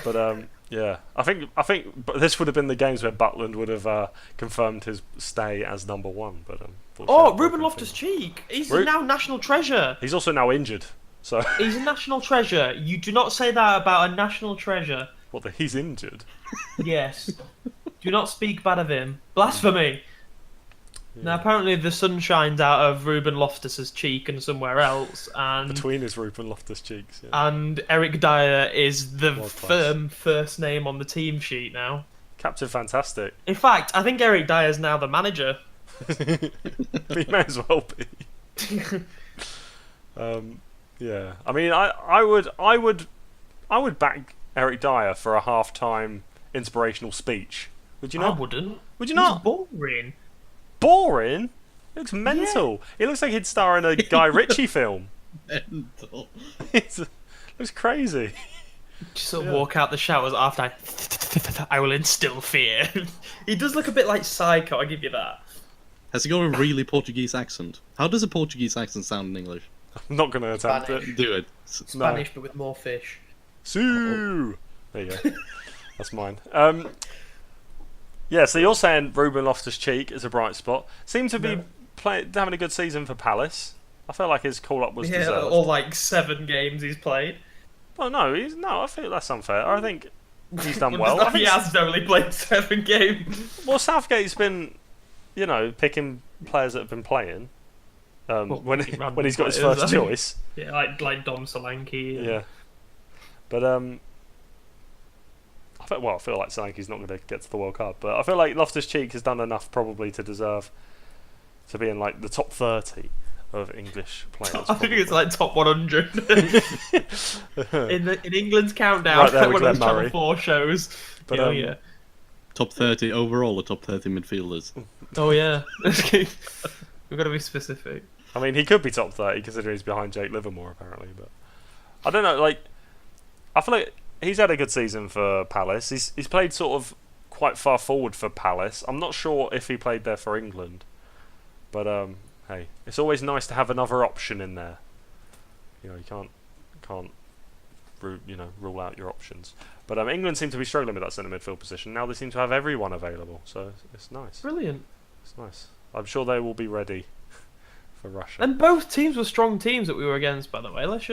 But yeah, I think but this would have been the games where Butland would have confirmed his stay as number one. But Oh, Ruben Loftus-Cheek. He's Ru- now national treasure. he's also now injured. So He's a national treasure. You do not say that about a national treasure. what? He's injured. Yes. Do not speak bad of him. Blasphemy. Now, apparently the sun shines out of Ruben Loftus's cheek and somewhere else, and Between his Ruben Loftus-Cheeks. Yeah. and Eric Dyer is the World class. firm first name on the team sheet now. Captain Fantastic. In fact, I think Eric Dyer's now the manager. He may as well be. Yeah. I mean, I would back Eric Dyer for a half-time inspirational speech. Would you I not? wouldn't. Would you He's not? boring. Boring. It looks mental. It looks like he'd star in a Guy Ritchie film. Mental. It looks crazy. Just sort of walk out the showers after I will instill fear. He does look a bit like Psycho, I give you that. Has he got a really Portuguese accent? How does a Portuguese accent sound in English? I'm not going to attempt Spanish. it. Do it. Spanish, but with more fish. Sue. There you go. That's mine. Yeah, so you're saying Ruben Loftus-Cheek is a bright spot. Seemed to be having a good season for Palace. I feel like his call-up was deserved. All like 7 games he's played. Well, no, I feel that's unfair. I think he's done well. I He think, has only played 7 games. well, Southgate's been, picking players that have been playing when he's got his players, first I think. choice. Yeah, like Dom Solanke. Yeah. But I feel like Solanke's not going to get to the World Cup, but I feel like Loftus-Cheek has done enough probably to deserve to be in like the top 30 of English players. I think it's like top 100 in England's countdown. Right there with one of Glenn those Murray. Channel 4 shows. But, yeah. Top 30 overall or top 30 midfielders? Oh yeah. We've got to be specific. I mean, he could be top 30 considering he's behind Jake Livermore apparently, but I don't know. Like, I feel like he's had a good season for Palace. He's played sort of quite far forward for Palace. I'm not sure if he played there for England, but hey, it's always nice to have another option in there. You can't rule out your options. But England seem to be struggling with that centre midfield position. Now they seem to have everyone available, so it's nice. Brilliant. It's nice. I'm sure they will be ready for Russia. And both teams were strong teams that we were against, by the way. Let's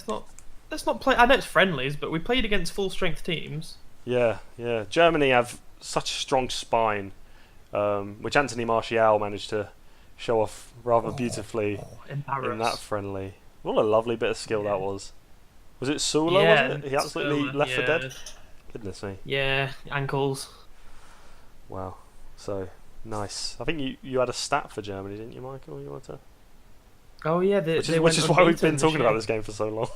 not play. I know it's friendlies, but we played against full strength teams. Yeah. Germany have such a strong spine, which Anthony Martial managed to show off rather beautifully in that friendly. What a lovely bit of skill that was. Was it Sula? Yeah, was it? He absolutely Sula, left for yeah. dead. Goodness me. Yeah, ankles. Wow. So nice. I think you had a stat for Germany, didn't you, Michael? You wanted to... Oh yeah, which is why we've been talking about this game for so long.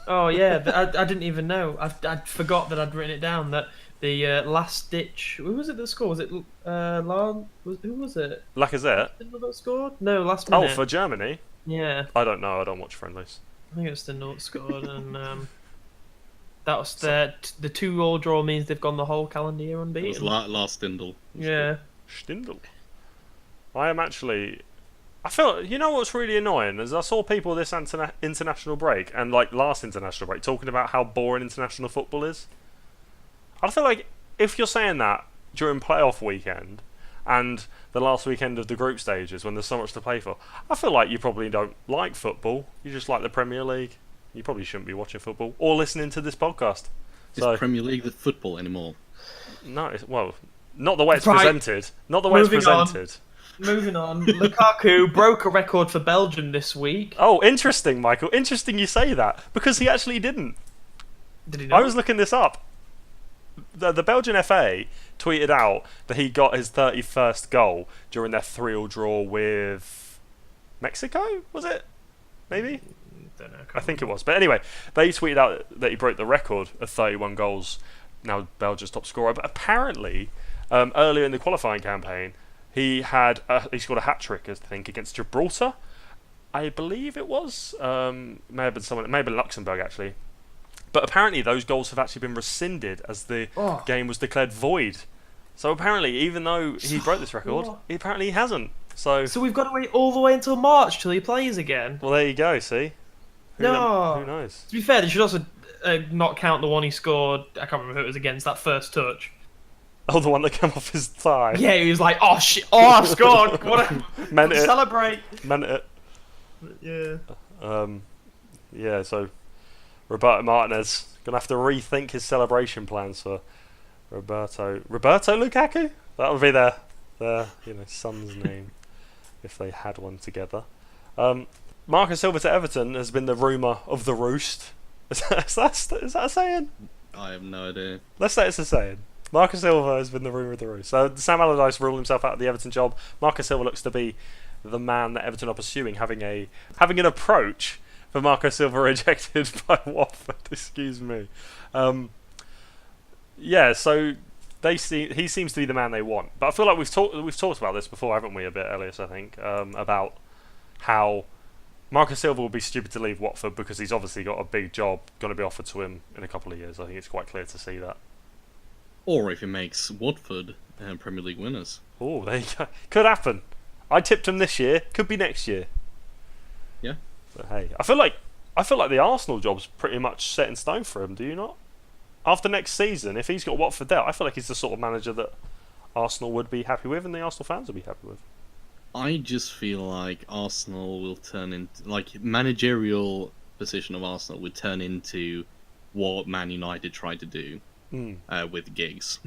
Oh yeah, I didn't even know. I forgot that I'd written it down. That the last ditch. Who was it that scored? Was it who was it? Lacazette. That scored? No, last minute. Oh, for Germany. Yeah, I don't know. I don't watch friendlies. I think it's Stindl that scored, and that was the 2-2 draw means they've gone the whole calendar year It unbeaten. was last Stindl. Yeah. Stindl. I am actually. I feel. You know what's really annoying is I saw people this international break and like last international break talking about how boring international football is. I feel like if you're saying that during playoff weekend and the last weekend of the group stages when there's so much to play for, I feel like you probably don't like football. You just like the Premier League. You probably shouldn't be watching football or listening to this podcast. Is Premier League the football anymore? No, not the way it's Right. presented. Not the way Moving it's on. presented. Moving on, Lukaku broke a record for Belgium this week. Oh, interesting, Michael. Interesting you say that because he actually didn't. Did he not? I was looking this up. The Belgian FA tweeted out that he got his 31st goal during their 3-3 draw with Mexico, was it? Maybe? Don't know, I think it was. But anyway, they tweeted out that he broke the record of 31 goals, now Belgium's top scorer. But apparently, earlier in the qualifying campaign, he scored a hat-trick, I think, against Gibraltar. I believe it was. May have been someone. It may have been Luxembourg actually. But apparently those goals have actually been rescinded as the game was declared void. So apparently, even though he broke this record, he hasn't. So we've got to wait all the way until March till he plays again. Well, there you go. See. Who knows? To be fair, they should also not count the one he scored. I can't remember who it was against, that first touch. Oh, the one that came off his thigh. Yeah, he was like, "Oh shit! Oh, I've scored! Meant it. Celebrate!" Meant it. Yeah. Yeah. So Roberto Martinez gonna have to rethink his celebration plans for Roberto Lukaku. That would be their son's name if they had one together. Marcus Silva to Everton has been the rumour of the roost. Is that a saying? I have no idea. Let's say it's a saying. Marcus Silva has been the rumour of the roost. So Sam Allardyce ruled himself out of the Everton job. Marcus Silva looks to be the man that Everton are pursuing, having an approach for Marcus Silva rejected by Watford. Excuse me. Yeah, so he seems to be the man they want. But I feel like we've talked about this before, haven't we? A bit, Elias, I think, about how Marcus Silva will be stupid to leave Watford because he's obviously got a big job going to be offered to him in a couple of years. I think it's quite clear to see that. Or if he makes Watford Premier League winners. Oh, there you go. Could happen. I tipped him this year. Could be next year. Yeah. But hey, I feel like the Arsenal job's pretty much set in stone for him. Do you not? After next season, if he's got Watford there, I feel like he's the sort of manager that Arsenal would be happy with, and the Arsenal fans would be happy with. I just feel like Arsenal will turn into managerial position of Arsenal would turn into what Man United tried to do. With gigs.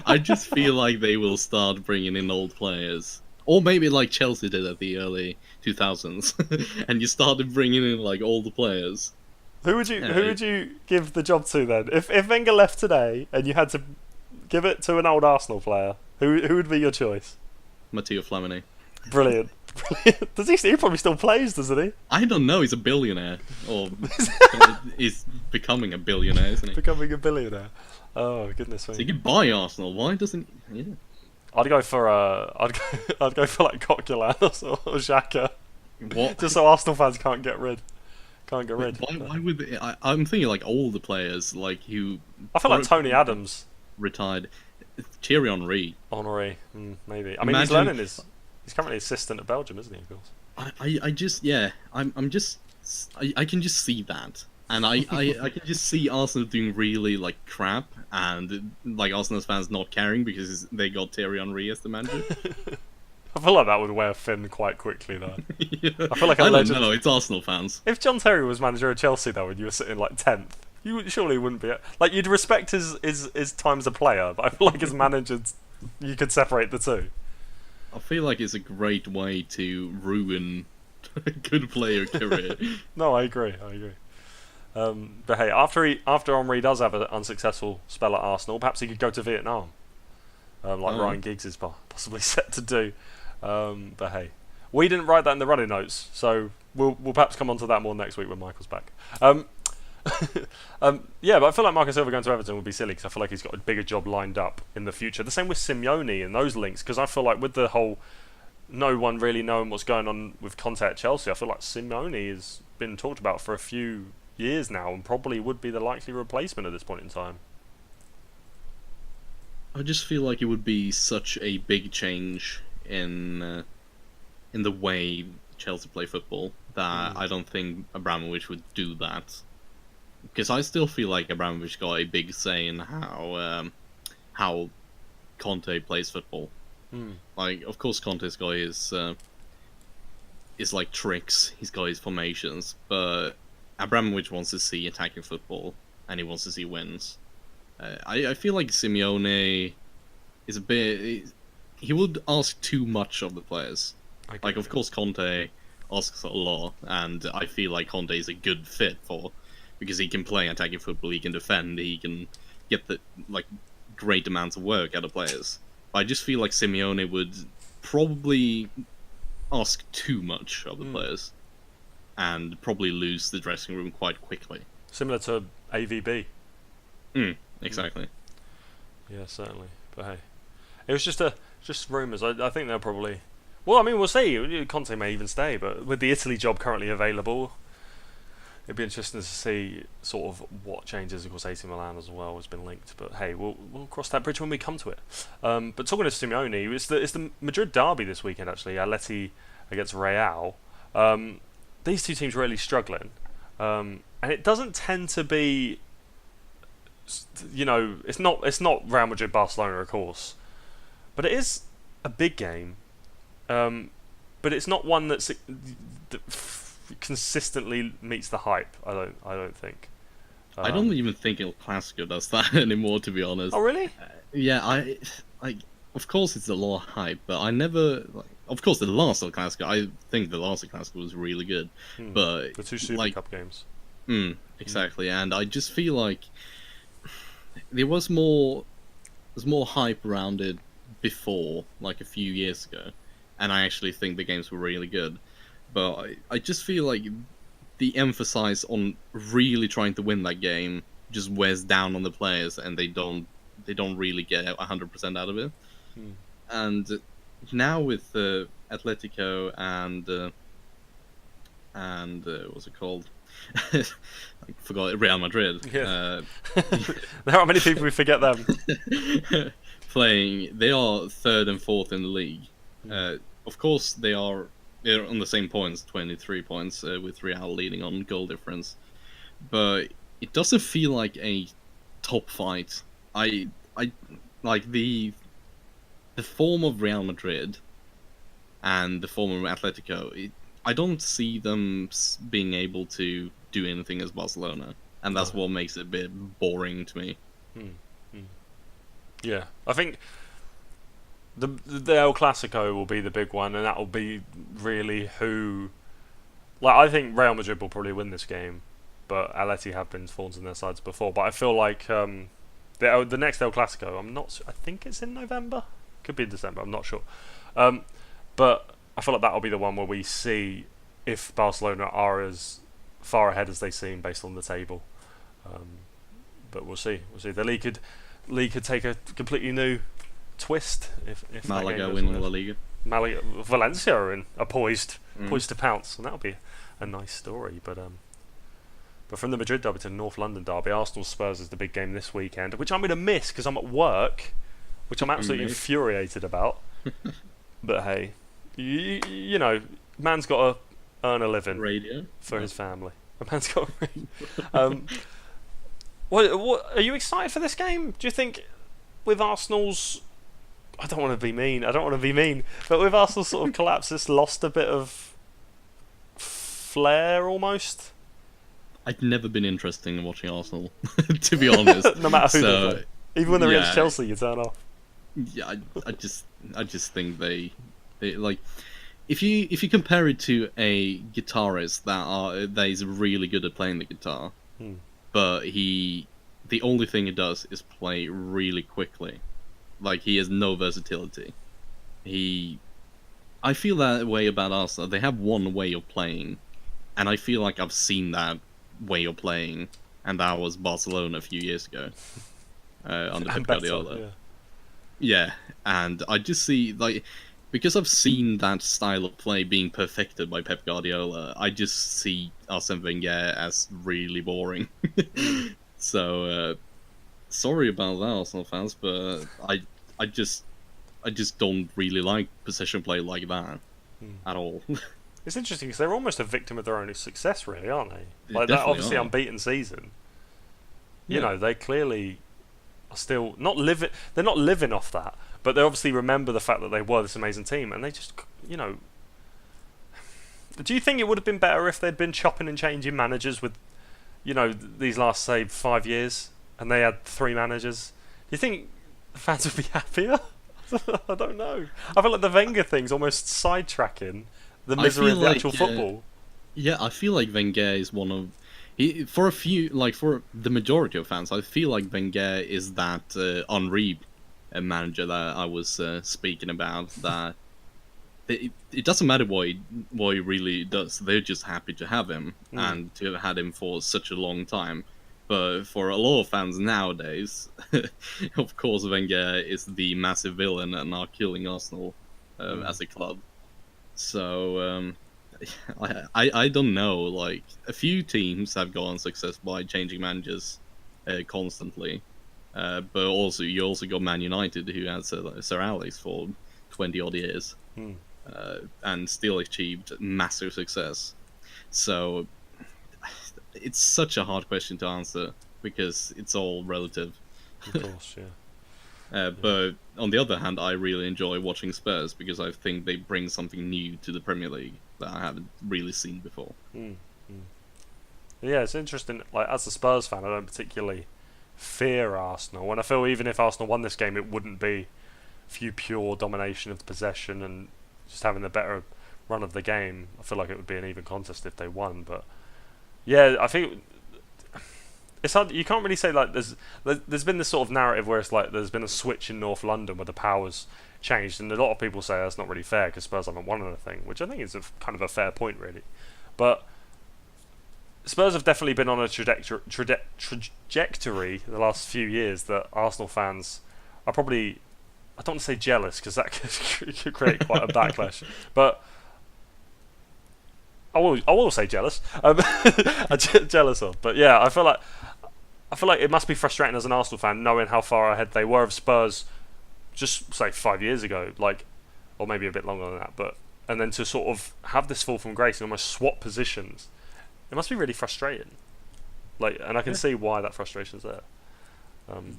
I just feel like they will start bringing in old players. Or maybe like Chelsea did at the early 2000s. And you started bringing in like older players. Who would you give the job to then? If Wenger left today and you had to give it to an old Arsenal player, who would be your choice? Matteo Flamini. Brilliant. Does he probably still plays, doesn't he? I don't know, he's a billionaire. Or he's becoming a billionaire, isn't he? Becoming a billionaire. Oh goodness me. So he could buy Arsenal, why doesn't he? Yeah. I'd go for like Coquelin or Xhaka. What? Just so Arsenal fans can't get rid. Why would they, I'm thinking like all the players like who I feel like Tony Adams retired. Thierry Henry. Maybe. I mean, he's learning he's currently assistant at Belgium, isn't he, of course? I can just see that. And I can just see Arsenal doing really like crap and like Arsenal fans not caring because they got Thierry Henry as the manager. I feel like that would wear thin quite quickly though. Yeah. I feel like I don't know, it's Arsenal fans. If John Terry was manager of Chelsea though and you were sitting like 10th, you surely wouldn't be like you'd respect his time as a player, but I feel like as manager you could separate the two. I feel like it's a great way to ruin a good player career. No, I agree. But hey, after Henry does have an unsuccessful spell at Arsenal, perhaps he could go to Vietnam, Ryan Giggs is possibly set to do. But hey, we didn't write that in the running notes, so we'll perhaps come on to that more next week when Michael's back. Yeah, but I feel like Marcus Silva going to Everton would be silly because I feel like he's got a bigger job lined up in the future. The same with Simeone and those links, because I feel like with the whole no one really knowing what's going on with Conte at Chelsea, I feel like Simeone has been talked about for a few years now and probably would be the likely replacement at this point in time. I just feel like it would be such a big change in the way Chelsea play football that I don't think Abramovich would do that. Because I still feel like Abramovich got a big say in how Conte plays football. Like, of course, Conte's got his like tricks. He's got his formations, but Abramovich wants to see attacking football, and he wants to see wins. I feel like Simeone is a bit. He would ask too much of the players. Like, of course, Conte asks a lot, and I feel like Conte is a good fit for. Because he can play attacking football, he can defend, he can get the great amounts of work out of players. But I just feel like Simeone would probably ask too much of the players, and probably lose the dressing room quite quickly. Similar to AVB. Exactly. Yeah, certainly. But hey, it was just rumours. I think they'll probably. Well, I mean, we'll see. Conte may even stay, but with the Italy job currently available, it'd be interesting to see sort of what changes. Of course, AC Milan as well has been linked, but hey, we'll cross that bridge when we come to it. But talking of Simeone, it's the Madrid derby this weekend actually. Atleti against Real. These two teams really struggling, and it doesn't tend to be. It's not Real Madrid Barcelona, of course, but it is a big game. But it's not one that consistently meets the hype. I don't think. I don't even think El Clasico does that anymore, to be honest. Oh really? Yeah, I of course it's a lot of hype, but I never. Of course, the last El Clasico, I think the last El Clasico was really good, but the two Super Cup games. Exactly, and I just feel like there's more hype around it before, like a few years ago, and I actually think the games were really good. But I just feel like the emphasis on really trying to win that game just wears down on the players, and they don't really get 100% out of it. And now with Atletico and what's it called? I forgot, Real Madrid. Yeah. There aren't many people who forget them. Playing, they are third and fourth in the league. Of course, they're on the same points, 23 points, with Real leading on goal difference. But it doesn't feel like a top fight. I like the form of Real Madrid and the form of Atletico. I don't see them being able to do anything as Barcelona, and that's what makes it a bit boring to me. Yeah, I think the El Clasico will be the big one, and that will be really who. Like, I think Real Madrid will probably win this game, but Atleti have been thorns in their sides before. But I feel like the next El Clasico, I think it's in November, could be in December. I'm not sure, but I feel like that will be the one where we see if Barcelona are as far ahead as they seem based on the table. But we'll see. The league could take a completely new twist if Malaga win La Liga. Malaga, Valencia are poised to pounce, and that'll be a nice story. But from the Madrid derby to the North London derby, Arsenal Spurs is the big game this weekend, which I'm going to miss because I'm at work, which I'm absolutely infuriated about. But hey, you know, man's got to earn a living for his family. A man's got to. What are you excited for this game? Do you think with Arsenal's? I don't want to be mean, but with Arsenal's sort of collapse, it's lost a bit of flair almost. I've never been interested in watching Arsenal, to be honest. No matter who they play. Even when they're against Chelsea, you turn off. Yeah, I just think they like if you compare it to a guitarist that is really good at playing the guitar, but the only thing he does is play really quickly. Like, he has no versatility. I feel that way about Arsenal. They have one way of playing, and I feel like I've seen that way of playing, and that was Barcelona a few years ago under Pep Guardiola. Yeah, and I just see, like, because I've seen that style of play being perfected by Pep Guardiola, I just see Arsene Wenger as really boring. So, sorry about that, Arsenal fans, but I just don't really like possession play like that at all. It's interesting because they're almost a victim of their own success, really, aren't they? Like, They that obviously are. unbeaten season. You know, they clearly are still not living. They're not living off that, but they obviously remember the fact that they were this amazing team, and they just, you know. Do you think it would have been better if they'd been chopping and changing managers with, you know, these last, say, 5 years, and they had 3 managers? Do you think the fans would be happier? I don't know. I feel like the Wenger thing's almost sidetracking the misery of the actual football. Yeah, I feel like Wenger is one of... for the majority of fans, I feel like Wenger is that Henry manager that I was speaking about, that it doesn't matter what he really does. They're just happy to have him and to have had him for such a long time. But for a lot of fans nowadays, of course, Wenger is the massive villain and are killing Arsenal as a club. So I don't know. Like a few teams have gone success by changing managers constantly, but also you also got Man United, who had Sir Alex for 20 odd years, and still achieved massive success. So it's such a hard question to answer because it's all relative. Of course, yeah. But on the other hand, I really enjoy watching Spurs because I think they bring something new to the Premier League that I haven't really seen before. Yeah, it's interesting. Like as a Spurs fan, I don't particularly fear Arsenal, and I feel even if Arsenal won this game, it wouldn't be pure domination of the possession and just having the better run of the game. I feel like it would be an even contest if they won. But yeah, I think it's hard. You can't really say like there's been this sort of narrative where it's like there's been a switch in North London where the powers changed, and a lot of people say that's not really fair because Spurs haven't won anything, which I think is kind of a fair point really. But Spurs have definitely been on a trajectory the last few years that Arsenal fans are probably, I don't want to say jealous because that could create quite a backlash, but I will say jealous. Jealous of, but yeah, I feel like it must be frustrating as an Arsenal fan knowing how far ahead they were of Spurs just say 5 years ago, like, or maybe a bit longer than that, but and then to sort of have this fall from grace and almost swap positions, it must be really frustrating. Like, and I can see why that frustration's there.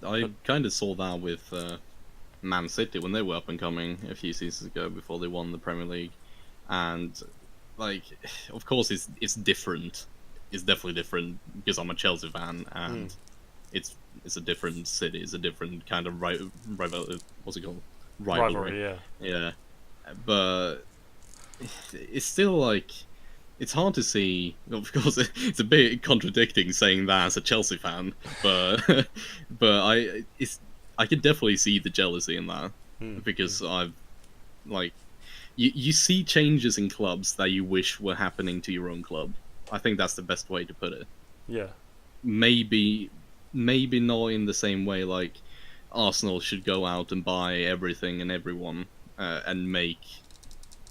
I kind of saw that with Man City when they were up and coming a few seasons ago before they won the Premier League, and like, of course, it's different. It's definitely different because I'm a Chelsea fan, and it's a different city. It's a different kind of what's it called? Rivalry. Yeah. But it's still like it's hard to see. Of course, it's a bit contradicting saying that as a Chelsea fan, but I could definitely see the jealousy in that because I've like. You see changes in clubs that you wish were happening to your own club. I think that's the best way to put it. Yeah. Maybe not in the same way like Arsenal should go out and buy everything and everyone and make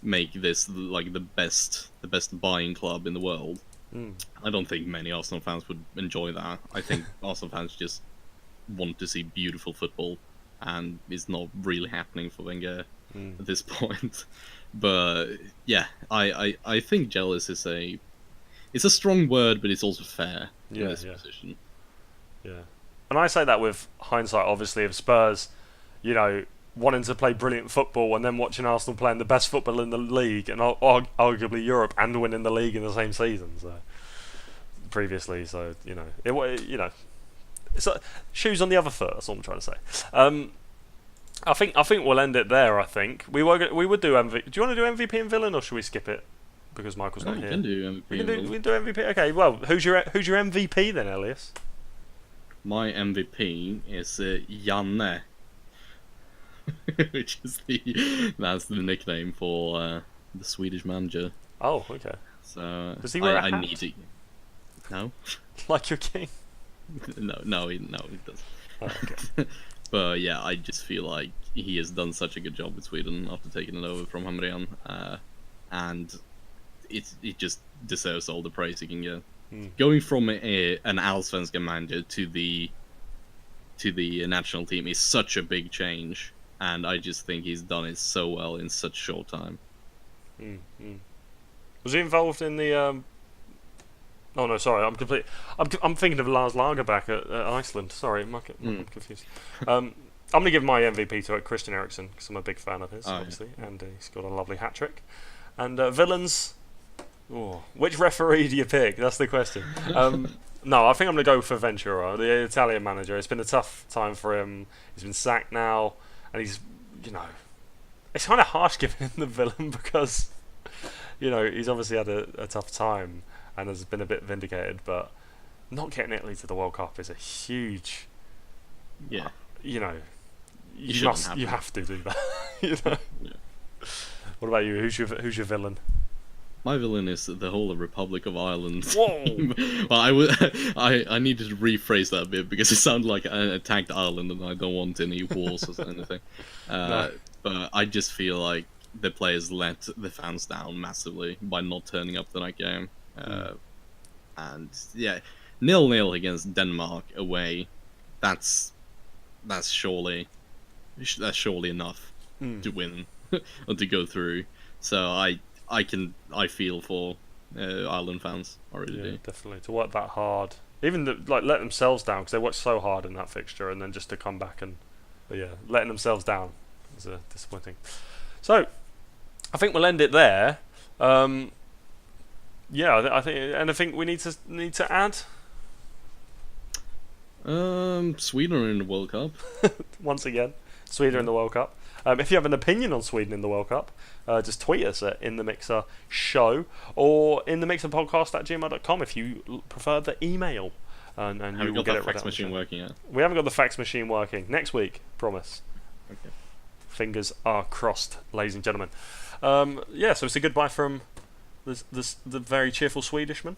this like the best buying club in the world. I don't think many Arsenal fans would enjoy that. I think Arsenal fans just want to see beautiful football, and it's not really happening for Wenger at this point. But yeah, I think jealous is it's a strong word, but it's also fair in this position. Yeah, and I say that with hindsight, obviously, of Spurs, you know, wanting to play brilliant football and then watching Arsenal playing the best football in the league and arguably Europe and winning the league in the same season. So previously, so you know, it's like shoes on the other foot. That's all I'm trying to say. I think we'll end it there. I think we would do MVP. Do you want to do MVP and villain, or should we skip it because Michael's not here? We can do MVP. We can do MVP. Okay. Well, who's your MVP then, Elias? My MVP is Janne, which is that's the nickname for the Swedish manager. Oh, okay. So does he wear a hat? I need to. No. Like your king? No, he doesn't. Oh, okay. But yeah, I just feel like he has done such a good job with Sweden after taking it over from Hamrén, and it just deserves all the praise he can get. Going from an Allsvenskan manager to the national team is such a big change, and I just think he's done it so well in such a short time. Was he involved in the? Oh no, sorry, I'm thinking of Lars Lagerbäck at Iceland. Sorry, I'm confused. I'm going to give my MVP to Christian Eriksen because I'm a big fan of his, obviously, and he's got a lovely hat trick. And villains, which referee do you pick? That's the question. No, I think I'm going to go for Ventura, the Italian manager. It's been a tough time for him. He's been sacked now, and he's, it's kind of harsh giving him the villain because, he's obviously had a tough time and has been a bit vindicated, but not getting Italy to the World Cup is a huge. Yeah. You have to do that. Yeah. What about you? Who's your villain? My villain is the whole Republic of Ireland. Whoa! Well, I needed to rephrase that a bit because it sounded like I attacked Ireland and I don't want any wars or anything. No. But I just feel like the players let the fans down massively by not turning up to that game. And yeah, 0-0 against Denmark away. That's surely enough to win or to go through. So I feel for Ireland fans. I really do. Definitely to work that hard, even let themselves down because they worked so hard in that fixture, and then just to come back and letting themselves down is disappointing. So I think we'll end it there. I think anything we need to add. Sweden are in the World Cup. Once again, Sweden in the World Cup. If you have an opinion on Sweden in the World Cup, just tweet us at In The Mixer Show or inthemixerpodcast@gmail.com if you prefer the email. And have you we will got get that it fax machine working yet? We haven't got the fax machine working. Next week, promise. Okay. Fingers are crossed, ladies and gentlemen. So it's a goodbye from the very cheerful Swedishman.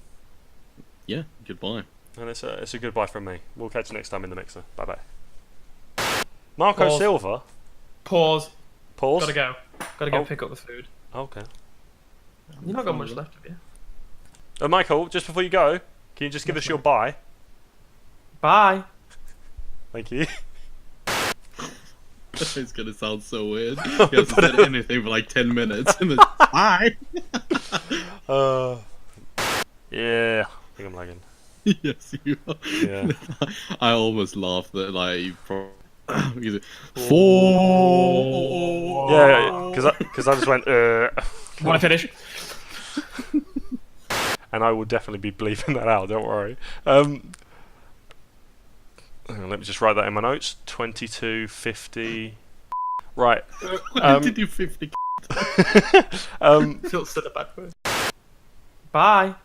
Yeah, goodbye. And it's a goodbye from me. We'll catch you next time in the Mixer. Bye bye. Marco Pause. Silva. Pause. Pause. Gotta go pick up the food. Okay. You've not got much left, have you? Michael, just before you go, can you just give us your bye? Bye. Thank you. It's gonna sound so weird. You have to say anything for like 10 minutes and then bye. Yeah, I think I'm lagging. Yes, you are. Yeah. I almost laughed that like Yeah, because I just went. Want to finish? And I will definitely be bleeping that out. Don't worry. Hang on, let me just write that in my notes. 22:50. Right. Did you 50? Feels still a bad word. Bye.